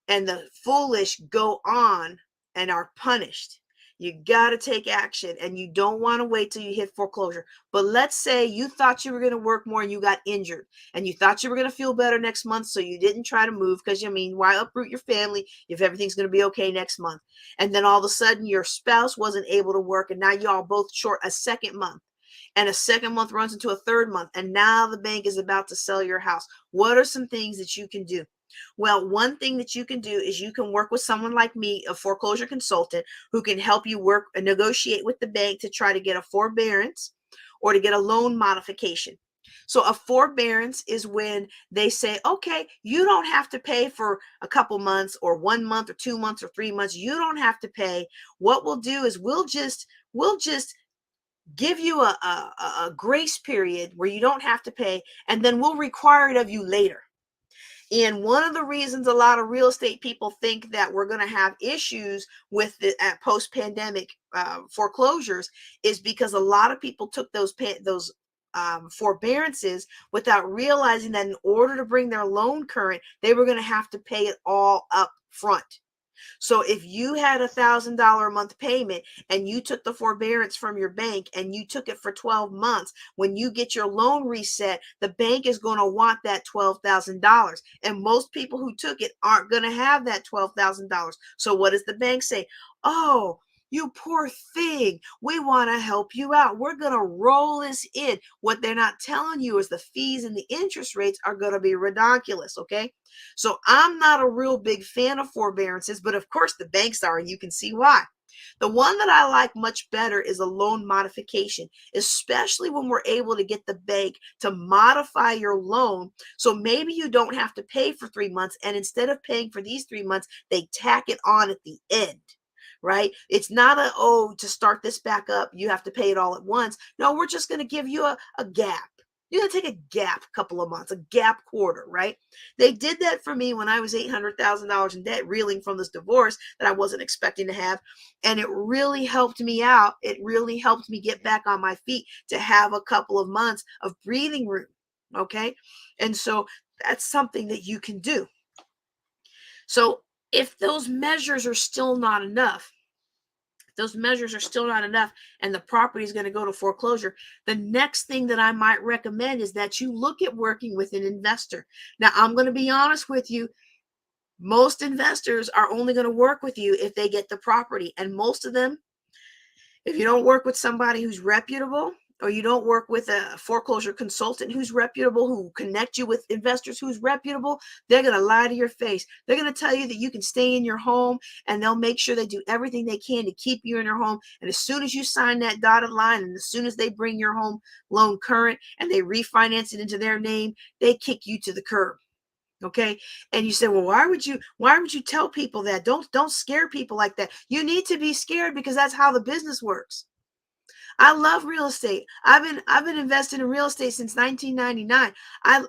Speaker 1: and the foolish go on and are punished. You got to take action, and you don't want to wait till you hit foreclosure. But let's say you thought you were going to work more and you got injured, and you thought you were going to feel better next month, so you didn't try to move because, why uproot your family if everything's going to be okay next month? And then all of a sudden your spouse wasn't able to work, and now y'all both short a second month. And a second month runs into a third month, and now the bank is about to sell your house. What are some things that you can do? Well, one thing that you can do is you can work with someone like me, a foreclosure consultant, who can help you work and negotiate with the bank to try to get a forbearance or to get a loan modification. So a forbearance is when they say, okay, you don't have to pay for a couple months or 1 month or 2 months or 3 months. You don't have to pay. What we'll do is we'll just give you a grace period where you don't have to pay, and then we'll require it of you later. And one of the reasons a lot of real estate people think that we're going to have issues with the post-pandemic foreclosures is because a lot of people took those forbearances without realizing that in order to bring their loan current, they were going to have to pay it all up front. So if you had $1,000 a month payment and you took the forbearance from your bank and you took it for 12 months, when you get your loan reset, the bank is going to want that $12,000. And most people who took it aren't going to have that $12,000. So what does the bank say? Oh, you poor thing. We want to help you out. We're going to roll this in. What they're not telling you is the fees and the interest rates are going to be ridiculous. Okay. So I'm not a real big fan of forbearances, but of course the banks are, and you can see why. The one that I like much better is a loan modification, especially when we're able to get the bank to modify your loan. So maybe you don't have to pay for 3 months, and instead of paying for these 3 months, they tack it on at the end. Right? It's not to start this back up, you have to pay it all at once. No, we're just going to give you a gap. You're going to take a gap couple of months, a gap quarter, right? They did that for me when I was $800,000 in debt, reeling from this divorce that I wasn't expecting to have. And it really helped me out. It really helped me get back on my feet to have a couple of months of breathing room. Okay. And so that's something that you can do. So if those measures are still not enough, and the property is going to go to foreclosure, the next thing that I might recommend is that you look at working with an investor. Now, I'm going to be honest with you. Most investors are only going to work with you if they get the property. And most of them, if you don't work with somebody who's reputable, or you don't work with a foreclosure consultant who's reputable, who connect you with investors who's reputable, they're going to lie to your face. They're going to tell you that you can stay in your home, and they'll make sure they do everything they can to keep you in your home. And as soon as you sign that dotted line, and as soon as they bring your home loan current and they refinance it into their name, they kick you to the curb. Okay. And you say, well, why would you tell people that? Don't scare people like that. You need to be scared because that's how the business works. I love real estate. I've been investing in real estate since 1999.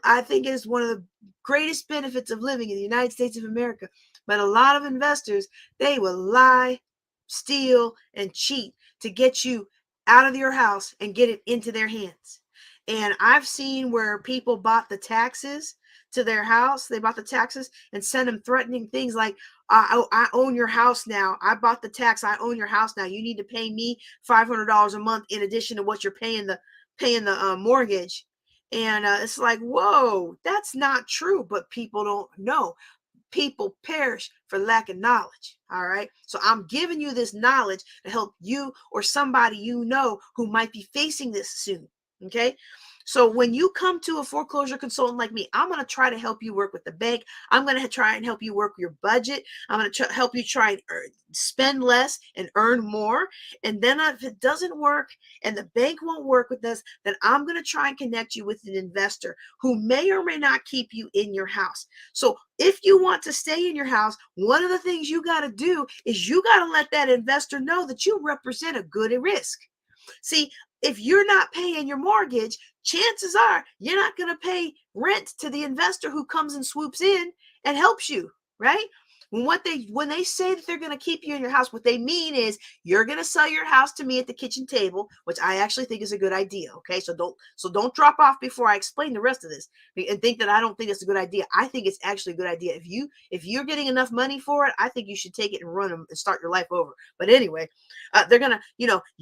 Speaker 1: I think it is one of the greatest benefits of living in the United States of America. But a lot of investors, they will lie, steal, and cheat to get you out of your house and get it into their hands. And I've seen where people bought the taxes to their house. They bought the taxes and sent them threatening things like, I own your house now. I bought the tax. I own your house now. You need to pay me $500 a month in addition to what you're paying the mortgage. And it's like, whoa, that's not true. But people don't know. People perish for lack of knowledge. All right. So I'm giving you this knowledge to help you or somebody you know who might be facing this soon. Okay. So when you come to a foreclosure consultant like me, I'm going to try to help you work with the bank. I'm going to try and help you work your budget. I'm going to help you try and spend less and earn more. And then if it doesn't work and the bank won't work with us, then I'm going to try and connect you with an investor who may or may not keep you in your house. So if you want to stay in your house, one of the things you got to do is you got to let that investor know that you represent a good risk. See, if you're not paying your mortgage, chances are you're not going to pay rent to the investor who comes and swoops in and helps you, right? When they say that they're going to keep you in your house, what they mean is you're going to sell your house to me at the kitchen table, which I actually think is a good idea. Okay, so don't drop off before I explain the rest of this and think that I don't think it's a good idea. I think it's actually a good idea. If you're getting enough money for it, I think you should take it and run them and start your life over. But anyway, they're gonna,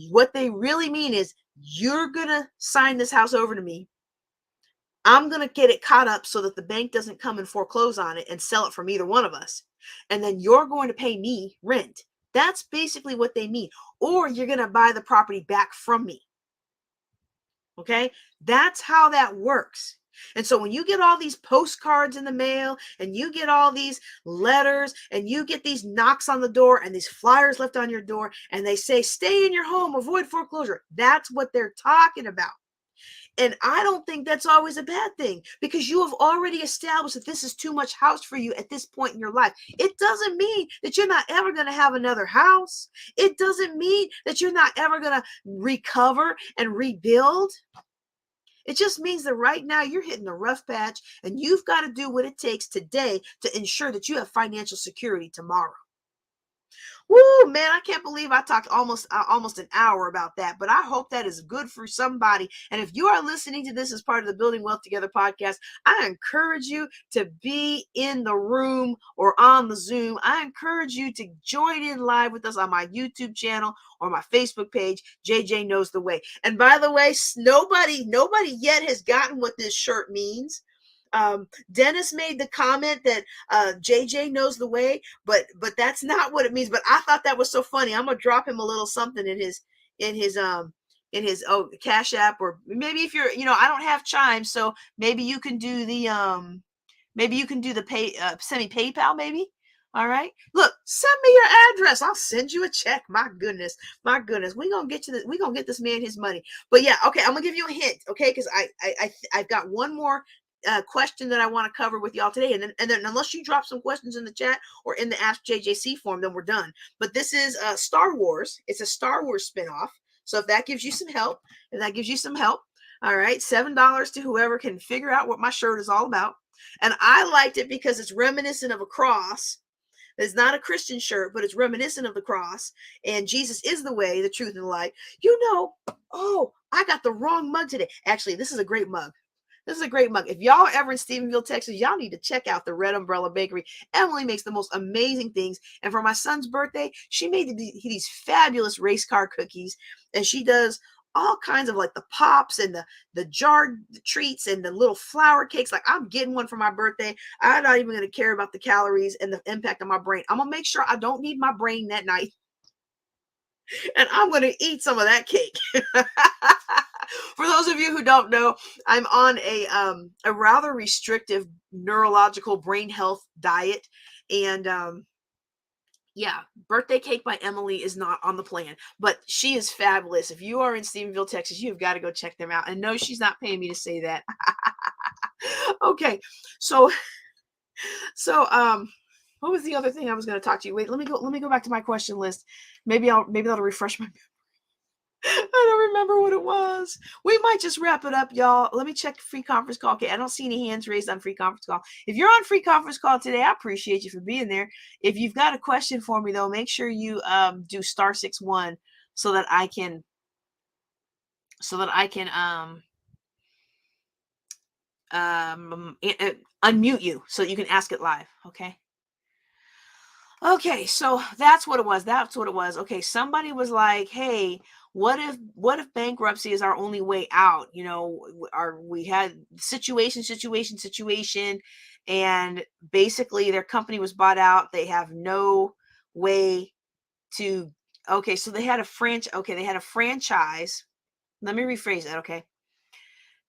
Speaker 1: what they really mean is you're gonna sign this house over to me. I'm going to get it caught up so that the bank doesn't come and foreclose on it and sell it from either one of us. And then you're going to pay me rent. That's basically what they mean. Or you're going to buy the property back from me. Okay? That's how that works. And so when you get all these postcards in the mail and you get all these letters and you get these knocks on the door and these flyers left on your door and they say, stay in your home, avoid foreclosure. That's what they're talking about. And I don't think that's always a bad thing because you have already established that this is too much house for you at this point in your life. It doesn't mean that you're not ever going to have another house. It doesn't mean that you're not ever going to recover and rebuild. It just means that right now you're hitting a rough patch and you've got to do what it takes today to ensure that you have financial security tomorrow. Woo, man, I can't believe I talked almost an hour about that, but I hope that is good for somebody. And if you are listening to this as part of the Building Wealth Together podcast, I encourage you to be in the room or on the Zoom. I encourage you to join in live with us on my YouTube channel or my Facebook page, JJ Knows the Way. And by the way, nobody yet has gotten what this shirt means. Dennis made the comment that JJ knows the way, but that's not what it means. But I thought that was so funny. I'm gonna drop him a little something in his Cash App, or maybe if you're, I don't have Chime, so maybe you can do the pay, send me PayPal maybe. All right, look, send me your address. I'll send you a check. My goodness. We're gonna get this man his money. But yeah, okay, I'm gonna give you a hint, okay, because I've got one more question that I want to cover with y'all today, and then unless you drop some questions in the chat or in the Ask JJC form, then we're done. But this is Star Wars. It's a Star Wars spinoff. So if that gives you some help, all right, $7 to whoever can figure out what my shirt is all about. And I liked it because it's reminiscent of a cross. It's not a Christian shirt, but it's reminiscent of the cross. And Jesus is the way, the truth, and the life. Oh, I got the wrong mug today. Actually, this is a great mug. This is a great mug. If y'all are ever in Stephenville, Texas, y'all need to check out the Red Umbrella Bakery. Emily makes the most amazing things. And for my son's birthday, she made these fabulous race car cookies. And she does all kinds of like the pops and the jarred treats and the little flour cakes. Like, I'm getting one for my birthday. I'm not even going to care about the calories and the impact on my brain. I'm going to make sure I don't need my brain that night. And I'm going to eat some of that cake. For those of you who don't know, I'm on a rather restrictive neurological brain health diet. And yeah, birthday cake by Emily is not on the plan, but she is fabulous. If you are in Stephenville, Texas, you've got to go check them out. And no, she's not paying me to say that. Okay, so what was the other thing I was going to talk to you? Wait, let me go back to my question list. Maybe that'll refresh my memory. I don't remember what it was. We might just wrap it up, y'all. Let me check free conference call. Okay, I don't see any hands raised on free conference call. If you're on free conference call today, I appreciate you for being there. If you've got a question for me, though, make sure you do *61 so that I can unmute you so you can ask it live. Okay, so that's what it was. Okay, somebody was like, hey, what if bankruptcy is our only way out? We had situation, and basically their company was bought out. They have no way to, so they had a franchise. Let me rephrase that, okay?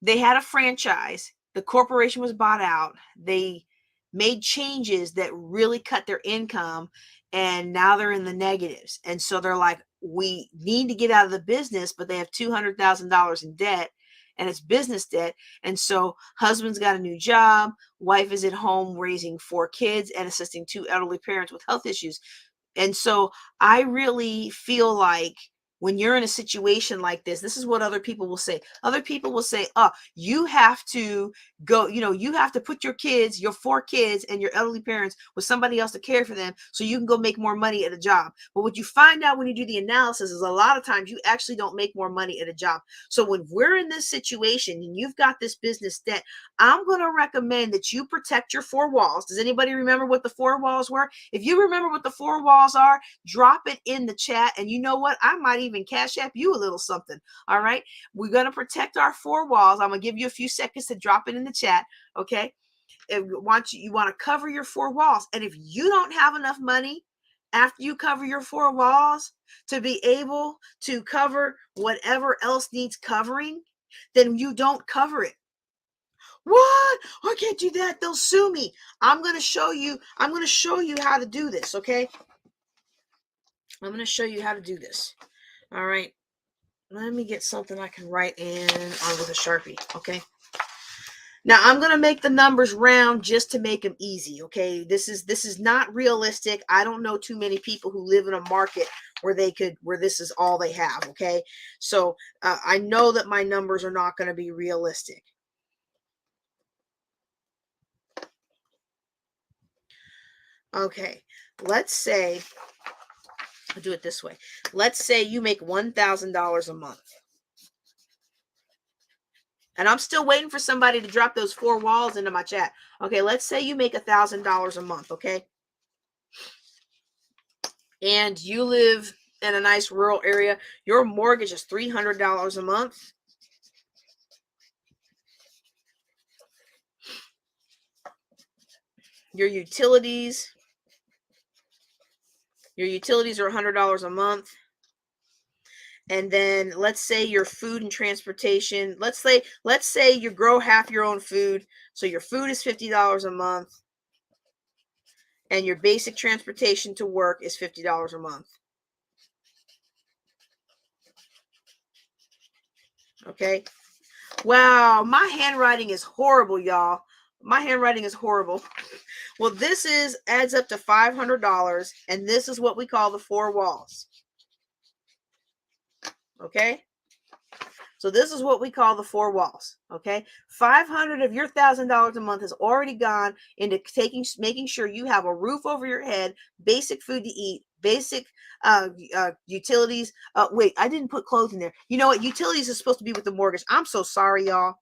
Speaker 1: they had a franchise. The corporation was bought out. They made changes that really cut their income, and now they're in the negatives. And so they're like, we need to get out of the business, but they have $200,000 in debt, and it's business debt. And so husband's got a new job, wife is at home raising 4 kids and assisting 2 elderly parents with health issues. And so I really feel like when you're in a situation like this is what other people will say. Other people will say, oh, you have to go, you have to put your kids, your 4 kids and your elderly parents with somebody else to care for them so you can go make more money at a job. But what you find out when you do the analysis is a lot of times you actually don't make more money at a job. So when we're in this situation and you've got this business debt, I'm going to recommend that you protect your 4 walls. Does anybody remember what the 4 walls were? If you remember what the 4 walls are, drop it in the chat. And you know what? I might even cash app you a little something. All right. We're going to protect our 4 walls. I'm going to give you a few seconds to drop it in the chat. Okay. You want to cover your 4 walls. And if you don't have enough money after you cover your 4 walls to be able to cover whatever else needs covering, then you don't cover it. What? I can't do that. They'll sue me. I'm going to show you how to do this. Okay. I'm going to show you how to do this. All right. Let me get something I can write in on with a Sharpie. Okay. Now I'm going to make the numbers round just to make them easy. Okay. This is not realistic. I don't know too many people who live in a market where this is all they have. Okay. So I know that my numbers are not going to be realistic. Okay. Let's say, I'll do it this way. Let's say you make $1,000 a month. And I'm still waiting for somebody to drop those 4 walls into my chat. Okay, let's say you make $1,000 a month, okay? And you live in a nice rural area. Your mortgage is $300 a month. Your utilities are $100 a month. And then let's say your food and transportation, let's say you grow half your own food. So your food is $50 a month. And your basic transportation to work is $50 a month. Okay. Wow, my handwriting is horrible, y'all. My handwriting is horrible. Well, this adds up to $500, and this is what we call the 4 walls. Okay? So this is what we call the 4 walls. Okay? 500 of your $1,000 a month has already gone into making sure you have a roof over your head, basic food to eat, basic utilities. Wait, I didn't put clothes in there. You know what? Utilities is supposed to be with the mortgage. I'm so sorry, y'all.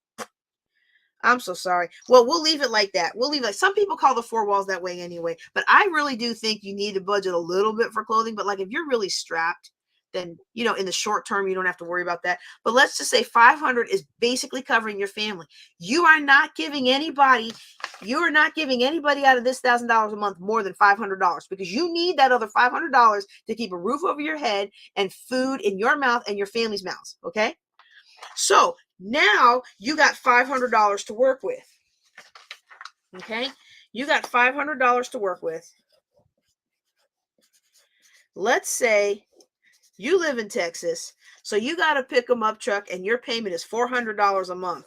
Speaker 1: I'm so sorry. Well, we'll leave it like that. We'll leave it like some people call the 4 walls that way anyway. But I really do think you need to budget a little bit for clothing. But like if you're really strapped, then in the short term you don't have to worry about that. But let's just say 500 is basically covering your family. You are not giving anybody out of this $1,000 a month more than $500 because you need that other $500 to keep a roof over your head and food in your mouth and your family's mouths. Okay, so now you got $500 to work with. Okay, you got $500 to work with. Let's say you live in Texas, so you got a pick 'em up truck and your payment is $400 a month.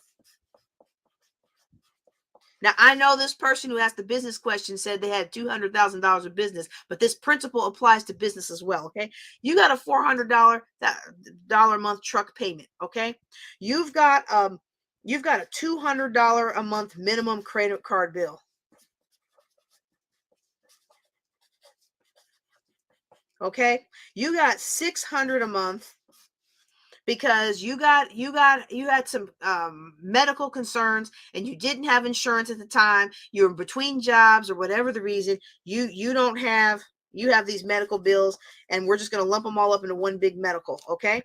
Speaker 1: Now, I know this person who asked the business question said they had $200,000 of business, but this principle applies to business as well, okay? You got a $400 a month truck payment, okay? You've got a $200 a month minimum credit card bill. Okay? You got $600 a month because you had some medical concerns and you didn't have insurance at the time. You were between jobs or whatever the reason. You have these medical bills, and we're just going to lump them all up into one big medical. Okay.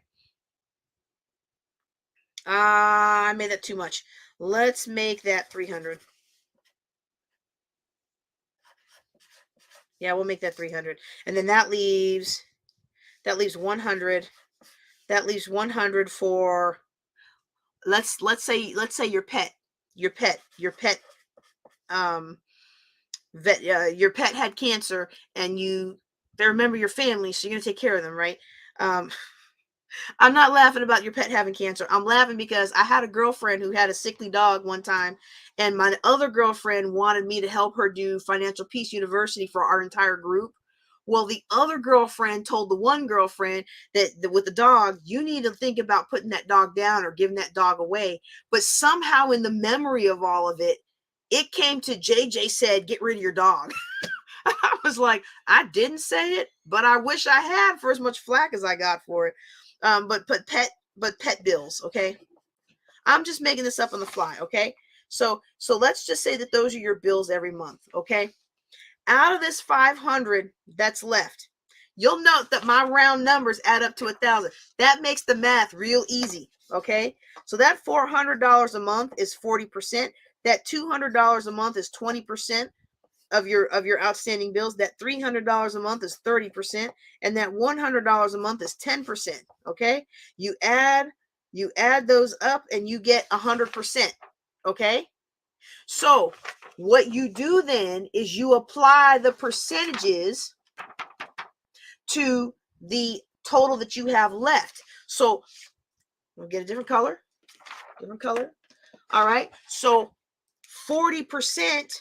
Speaker 1: I made that too much. Let's make that 300. Yeah, we'll make that 300. And then that leaves 100. That leaves 100 for let's say your pet your pet had cancer, and they remember your family, so you're gonna take care of them, right? I'm not laughing about your pet having cancer. I'm laughing because I had a girlfriend who had a sickly dog one time, and my other girlfriend wanted me to help her do Financial Peace University for our entire group. Well, the other girlfriend told the one girlfriend that with the dog, you need to think about putting that dog down or giving that dog away. But somehow, in the memory of all of it, it came to JJ said, "Get rid of your dog." I was like, I didn't say it, but I wish I had, for as much flack as I got for it. But pet bills, okay? I'm just making this up on the fly, okay? So let's just say that those are your bills every month, okay? Out of this 500 that's left, you'll note that my round numbers add up to 1,000. That makes the math real easy, okay? So that $400 a month is 40%. That $200 a month is 20% of your outstanding bills. That $300 a month is 30%, and that $100 a month is 10%. Okay, you add those up and you get 100%. Okay, so what you do then is you apply the percentages to the total that you have left. So we'll get a different color. All right, so 40%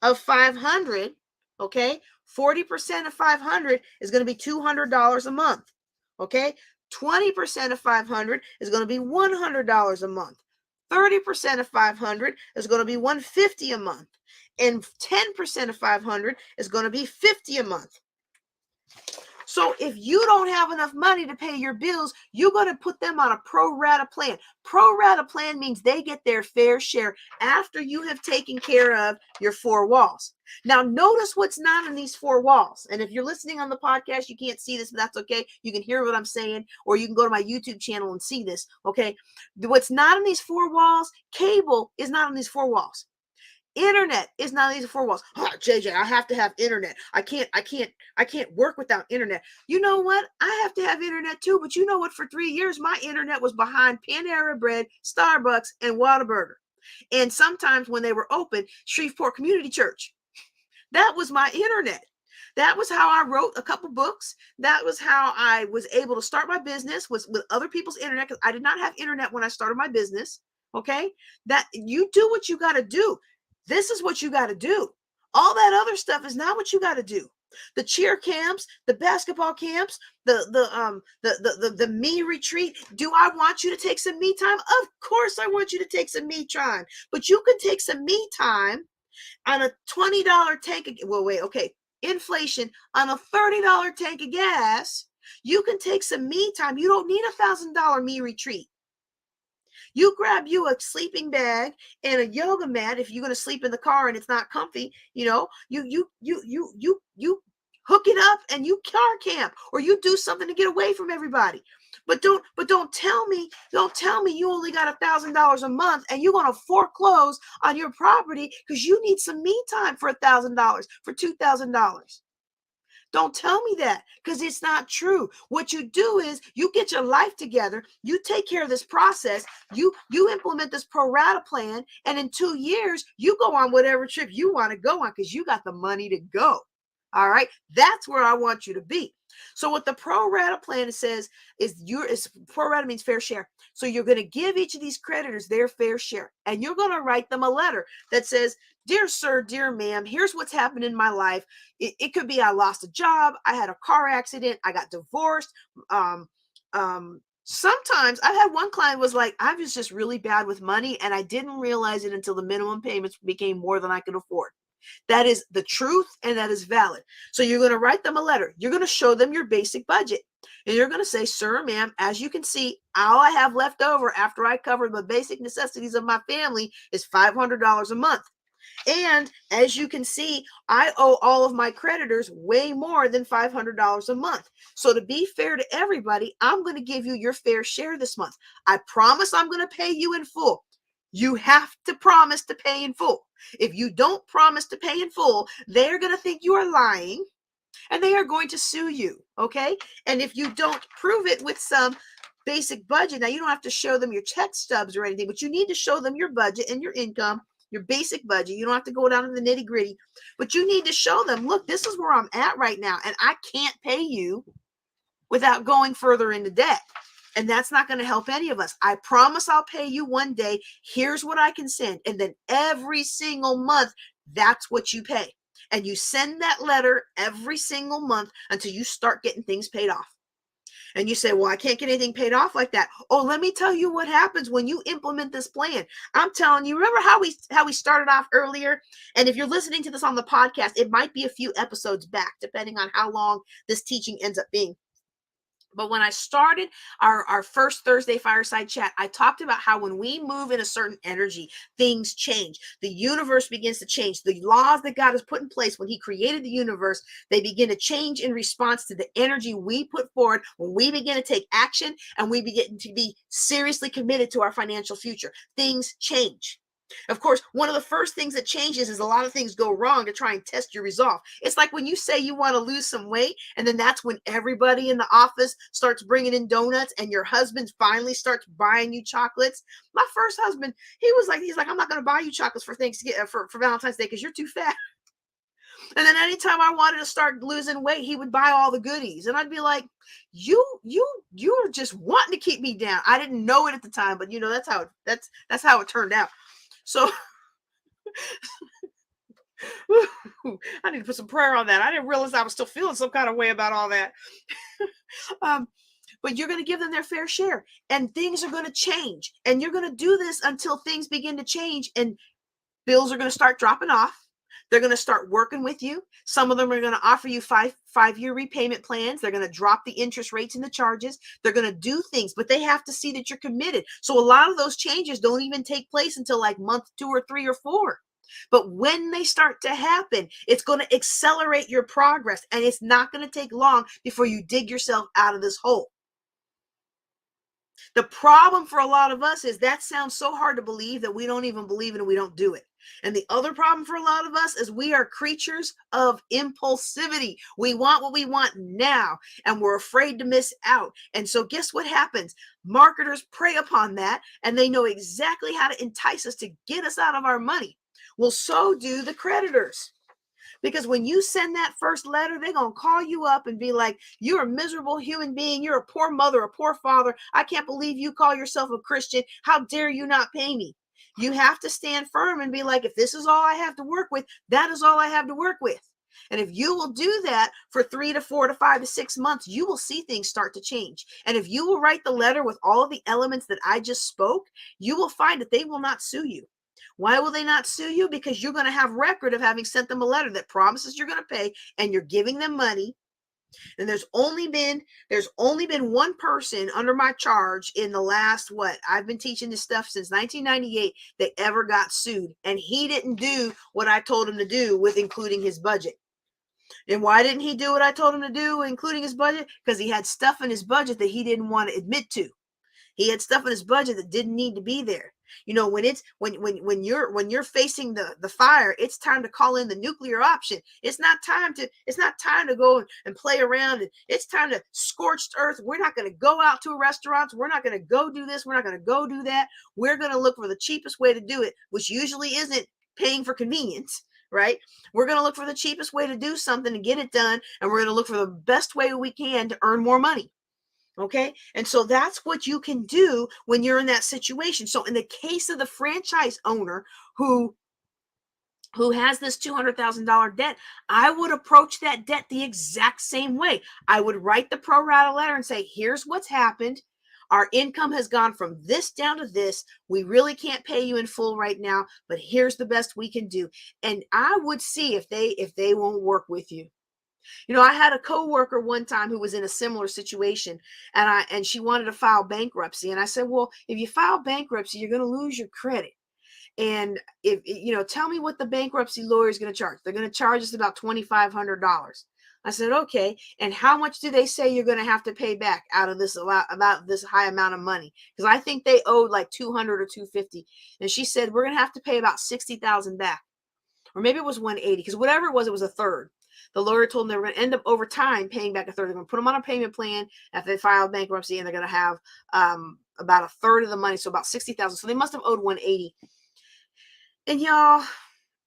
Speaker 1: of 500, okay? 40% of 500 is going to be $200 a month, okay? 20% of 500 is going to be $100 a month. 30% of 500 is going to be $150 a month. And 10% of 500 is going to be $50 a month. So if you don't have enough money to pay your bills, you're going to put them on a pro rata plan. Pro rata plan means they get their fair share after you have taken care of your four walls. Now, notice what's not in these four walls. And if you're listening on the podcast, you can't see this, but that's okay. You can hear what I'm saying, or you can go to my YouTube channel and see this, okay? What's not in these four walls, cable is not in these four walls. Internet is not these four walls. Oh, JJ, I have to have internet. I can't work without internet. You know what? I have to have internet too. But you know what? For 3 years, my internet was behind Panera Bread, Starbucks, and Whataburger. And sometimes when they were open, Shreveport Community Church. That was my internet. That was how I wrote a couple books. That was how I was able to start my business, was with other people's internet, because I did not have internet when I started my business. Okay? That you do what you got to do. This is what you got to do. All that other stuff is not what you got to do. The cheer camps, the basketball camps, the me retreat. Do I want you to take some me time? Of course I want you to take some me time. But you can take some me time on a $20 tank of, well, wait, okay. Inflation on a $30 tank of gas. You can take some me time. You don't need $1,000 me retreat. You grab you a sleeping bag and a yoga mat if you're going to sleep in the car and it's not comfy. You know, you hook it up and you car camp, or you do something to get away from everybody. But don't tell me you only got $1,000 a month and you're going to foreclose on your property because you need some me time for $1,000, for $2,000. Don't tell me that, because it's not true. What you do is you get your life together, you take care of this process, you implement this pro rata plan, and in 2 years, you go on whatever trip you want to go on because you got the money to go. All right, that's where I want you to be. So what the pro rata plan says is pro rata means fair share. So you're going to give each of these creditors their fair share, and you're going to write them a letter that says, "Dear sir, dear ma'am, here's what's happened in my life." It could be I lost a job, I had a car accident, I got divorced. Sometimes I've had one client was like, I was just really bad with money and I didn't realize it until the minimum payments became more than I could afford. That is the truth, and that is valid. So you're going to write them a letter. You're going to show them your basic budget. And you're going to say, "Sir, ma'am, as you can see, all I have left over after I cover the basic necessities of my family is $500 a month. And as you can see, I owe all of my creditors way more than $500 a month. So to be fair to everybody, I'm going to give you your fair share this month. I promise I'm going to pay you in full." You have to promise to pay in full. If you don't promise to pay in full, they're going to think you are lying and they are going to sue you, okay? And if you don't prove it with some basic budget. Now, you don't have to show them your check stubs or anything, but you need to show them your budget and your income, your basic budget. You don't have to go down to the nitty gritty, but you need to show them, look, this is where I'm at right now, and I can't pay you without going further into debt. And that's not going to help any of us. I promise I'll pay you one day. Here's what I can send. And then every single month, that's what you pay. And you send that letter every single month until you start getting things paid off. And you say, well, I can't get anything paid off like that. Oh, let me tell you what happens when you implement this plan. I'm telling you, remember how we started off earlier? And if you're listening to this on the podcast, it might be a few episodes back, depending on how long this teaching ends up being. But when I started our first Thursday Fireside Chat, I talked about how when we move in a certain energy, things change. The universe begins to change. The laws that God has put in place when he created the universe, they begin to change in response to the energy we put forward when we begin to take action and we begin to be seriously committed to our financial future. Things change. Of course, one of the first things that changes is a lot of things go wrong to try and test your resolve. It's like when you say you want to lose some weight, and then that's when everybody in the office starts bringing in donuts, and your husband finally starts buying you chocolates. My first husband, he's like, I'm not going to buy you chocolates for Thanksgiving, for Valentine's Day, because you're too fat. And then anytime I wanted to start losing weight, he would buy all the goodies. And I'd be like, you're just wanting to keep me down. I didn't know it at the time, but that's how it turned out. So I need to put some prayer on that. I didn't realize I was still feeling some kind of way about all that. But you're going to give them their fair share, and things are going to change. And you're going to do this until things begin to change, and bills are going to start dropping off. They're going to start working with you. Some of them are going to offer you five-year repayment plans. They're going to drop the interest rates and the charges. They're going to do things, but they have to see that you're committed. So a lot of those changes don't even take place until like month 2 or 3 or 4. But when they start to happen, it's going to accelerate your progress, and it's not going to take long before you dig yourself out of this hole. The problem for a lot of us is that sounds so hard to believe that we don't even believe it and we don't do it. And the other problem for a lot of us is we are creatures of impulsivity. We want what we want now, and we're afraid to miss out. And so guess what happens? Marketers prey upon that, and they know exactly how to entice us to get us out of our money. Well, so do the creditors. Because when you send that first letter, they're going to call you up and be like, you're a miserable human being. You're a poor mother, a poor father. I can't believe you call yourself a Christian. How dare you not pay me? You have to stand firm and be like, if this is all I have to work with, that is all I have to work with. And if you will do that for 3 to 4 to 5 to 6 months, you will see things start to change. And if you will write the letter with all of the elements that I just spoke, you will find that they will not sue you. Why will they not sue you? Because you're going to have record of having sent them a letter that promises you're going to pay, and you're giving them money. And there's only been one person under my charge in the last, I've been teaching this stuff since 1998 that ever got sued. And he didn't do what I told him to do with including his budget. And why didn't he do what I told him to do, including his budget? Because he had stuff in his budget that he didn't want to admit to. He had stuff in his budget that didn't need to be there. You know, when you're facing the fire, it's time to call in the nuclear option. It's not time to go and play around. It's time to scorched earth. We're not going to go out to restaurants. We're not going to go do this. We're not going to go do that. We're going to look for the cheapest way to do it, which usually isn't paying for convenience, right? We're going to look for the cheapest way to do something to get it done, and we're going to look for the best way we can to earn more money. Okay. And so that's what you can do when you're in that situation. So in the case of the franchise owner who has this $200,000 debt, I would approach that debt the exact same way. I would write the pro rata letter and say, here's what's happened. Our income has gone from this down to this. We really can't pay you in full right now, but here's the best we can do. And I would see if they won't work with you. You know, I had a coworker one time who was in a similar situation, and she wanted to file bankruptcy. And I said, well, if you file bankruptcy, you're going to lose your credit. And tell me what the bankruptcy lawyer is going to charge. They're going to charge us about $2,500. I said, okay. And how much do they say you're going to have to pay back out of this, about this high amount of money? Because I think they owed like $200 or $250. And she said, we're going to have to pay about $60,000 back. Or maybe it was $180, because whatever it was a third. The lawyer told them they were going to end up over time paying back a third. They're going to put them on a payment plan after they file bankruptcy, and they're going to have about a third of the money, so about $60,000. So they must have owed $180,000. And y'all,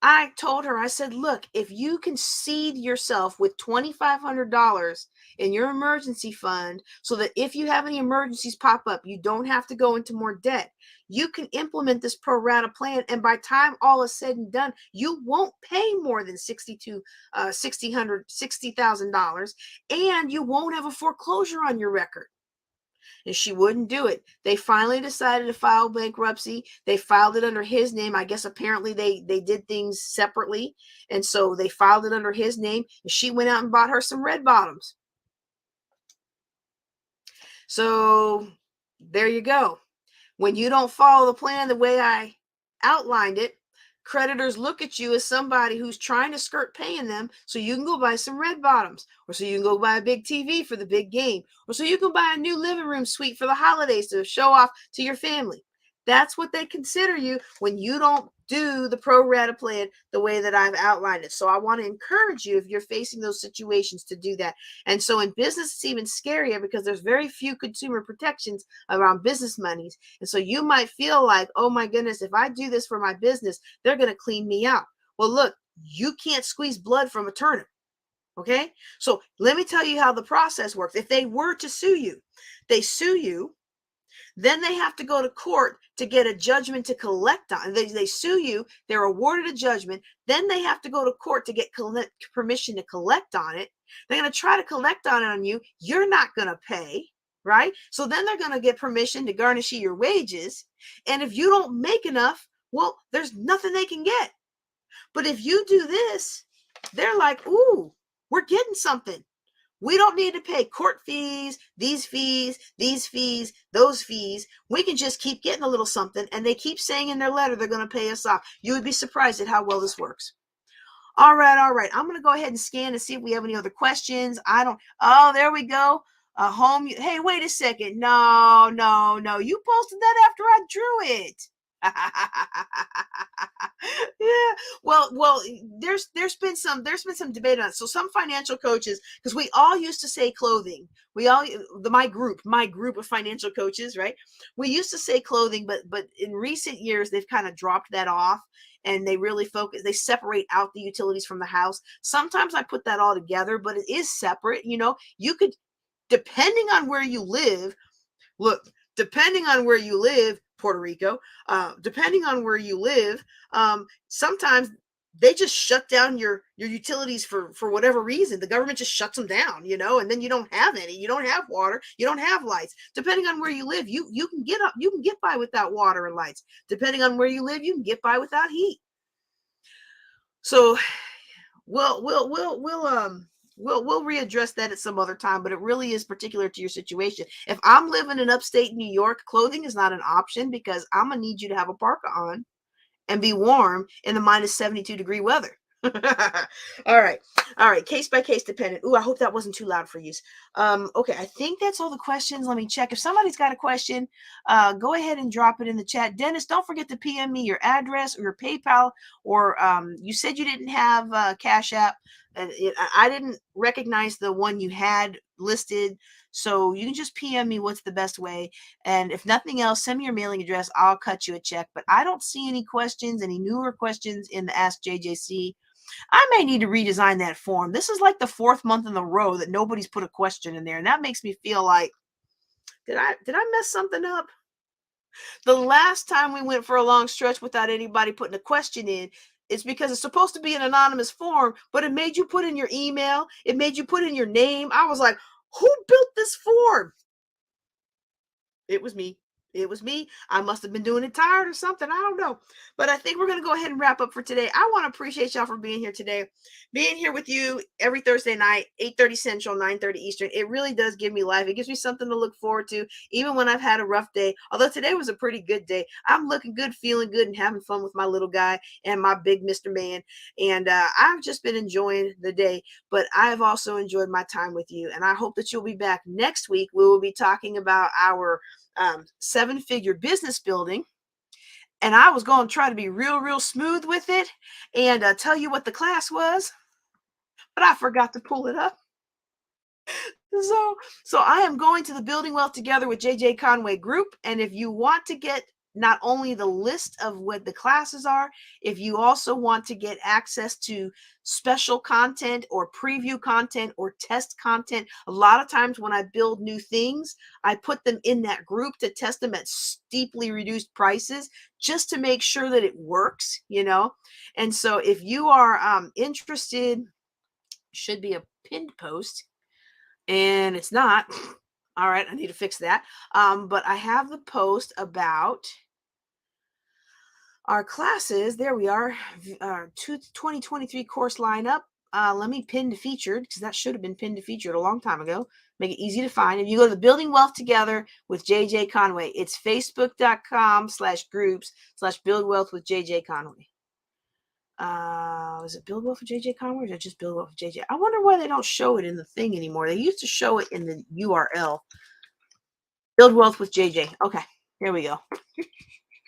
Speaker 1: I told her, I said, look, if you can seed yourself with $2,500 in your emergency fund so that if you have any emergencies pop up, you don't have to go into more debt. You can implement this pro rata plan, and by time all is said and done, you won't pay more than $60,000, and you won't have a foreclosure on your record. And she wouldn't do it. They finally decided to file bankruptcy. They filed it under his name. I guess apparently they did things separately. And so they filed it under his name. And she went out and bought her some red bottoms. So there you go. When you don't follow the plan the way I outlined it, creditors look at you as somebody who's trying to skirt paying them so you can go buy some red bottoms, or so you can go buy a big TV for the big game, or so you can buy a new living room suite for the holidays to show off to your family. That's what they consider you when you don't do the pro rata plan the way that I've outlined it. So I want to encourage you, if you're facing those situations, to do that. And so in business, it's even scarier because there's very few consumer protections around business monies. And so you might feel like, oh my goodness, if I do this for my business, they're going to clean me out. Well, look, you can't squeeze blood from a turnip. Okay. So let me tell you how the process works. If they were to sue you, they sue you. Then they have to go to court to get a judgment to collect on. They sue you. They're awarded a judgment. Then they have to go to court to get permission to collect on it. They're going to try to collect on you. You're not going to pay, right? So then they're going to get permission to garnish your wages. And if you don't make enough, well, there's nothing they can get. But if you do this, they're like, ooh, we're getting something. We don't need to pay court fees, these fees, those fees. We can just keep getting a little something. And they keep saying in their letter they're going to pay us off. You would be surprised at how well this works. All right. I'm going to go ahead and scan and see if we have any other questions. Oh, there we go. Hey, wait a second. No. You posted that after I drew it. Yeah. Well, there's been some debate on it. So some financial coaches, because we all used to say clothing. My group of financial coaches, right? We used to say clothing, but in recent years they've kind of dropped that off, and they really focus. They separate out the utilities from the house. Sometimes I put that all together, but it is separate. You could, depending on where you live. Look, depending on where you live, Puerto Rico, depending on where you live, sometimes they just shut down your utilities for whatever reason. The government just shuts them down, and then you don't have any. You don't have water. You don't have lights. Depending on where you live, you can get by without water and lights. Depending on where you live, you can get by without heat. So we'll readdress that at some other time, but it really is particular to your situation. If I'm living in upstate New York, clothing is not an option because I'm going to need you to have a parka on and be warm in the minus 72 degree weather. All right. Case by case dependent. Ooh, I hope that wasn't too loud for you. Okay. I think that's all the questions. Let me check. If somebody's got a question, go ahead and drop it in the chat. Dennis, don't forget to PM me your address or your PayPal, or you said you didn't have Cash App. I didn't recognize the one you had listed. So you can just PM me what's the best way. And if nothing else, send me your mailing address. I'll cut you a check. But I don't see any questions, any newer questions in the Ask JJC. I may need to redesign that form. This is like the 4th month in a row that nobody's put a question in there. And that makes me feel like, did I mess something up? The last time we went for a long stretch without anybody putting a question in, it's because it's supposed to be an anonymous form, but it made you put in your email. It made you put in your name. I was like, who built this form? It was me. I must have been doing it tired or something. I don't know. But I think we're going to go ahead and wrap up for today. I want to appreciate y'all for being here today. Being here with you every Thursday night, 8:30 Central, 9:30 Eastern. It really does give me life. It gives me something to look forward to, even when I've had a rough day. Although today was a pretty good day. I'm looking good, feeling good, and having fun with my little guy and my big Mr. Man. And I've just been enjoying the day. But I've also enjoyed my time with you. And I hope that you'll be back next week. We will be talking about our 7-figure business building, and I was going to try to be real smooth with it and tell you what the class was, but I forgot to pull it up. So I am going to the Building Wealth Together with JJ Conway group. And if you want to get not only the list of what the classes are, if you also want to get access to special content or preview content or test content, a lot of times when I build new things, I put them in that group to test them at steeply reduced prices just to make sure that it works, you know? And so if you are interested, should be a pinned post and it's not. All right, I need to fix that. But I have the post about our classes. There we are, 2023 course lineup. Let me pin to featured because that should have been pinned to featured a long time ago. Make it easy to find. If you go to the Building Wealth Together with JJ Conway, it's facebook.com/groups/build wealth with JJ Conway. Is it Build Wealth with JJ Conway or is it just Build Wealth with JJ? I wonder why they don't show it in the thing anymore. They used to show it in the URL. Build Wealth with JJ. Okay, here we go.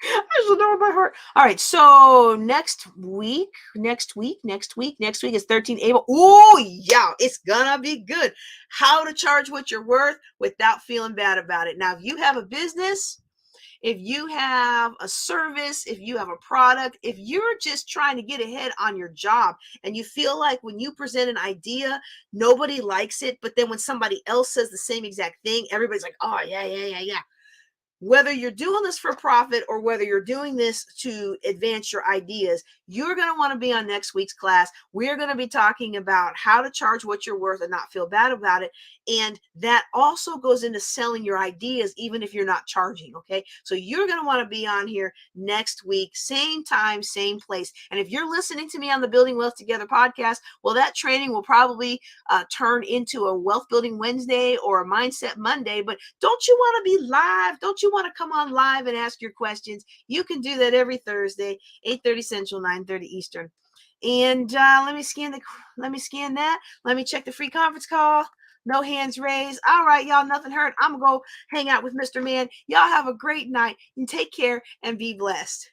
Speaker 1: I should know it by heart. All right, so next week is 13 April. Oh, yeah, it's gonna be good. How to charge what you're worth without feeling bad about it. Now, if you have a business, if you have a service, if you have a product, if you're just trying to get ahead on your job and you feel like when you present an idea, nobody likes it, but then when somebody else says the same exact thing, everybody's like, oh, yeah. Whether you're doing this for profit or whether you're doing this to advance your ideas, you're going to want to be on next week's class. We're going to be talking about how to charge what you're worth and not feel bad about it. And that also goes into selling your ideas, even if you're not charging. Okay. So you're going to want to be on here next week, same time, same place. And if you're listening to me on the Building Wealth Together podcast, well, that training will probably turn into a Wealth Building Wednesday or a Mindset Monday. But don't you want to be live? Don't you want to come on live and ask your questions? You can do that every Thursday, 8:30 Central, 9:30 Eastern. And let me scan that. Let me check the free conference call. No hands raised. All right, y'all, nothing hurt. I'm going to go hang out with Mr. Man. Y'all have a great night and take care and be blessed.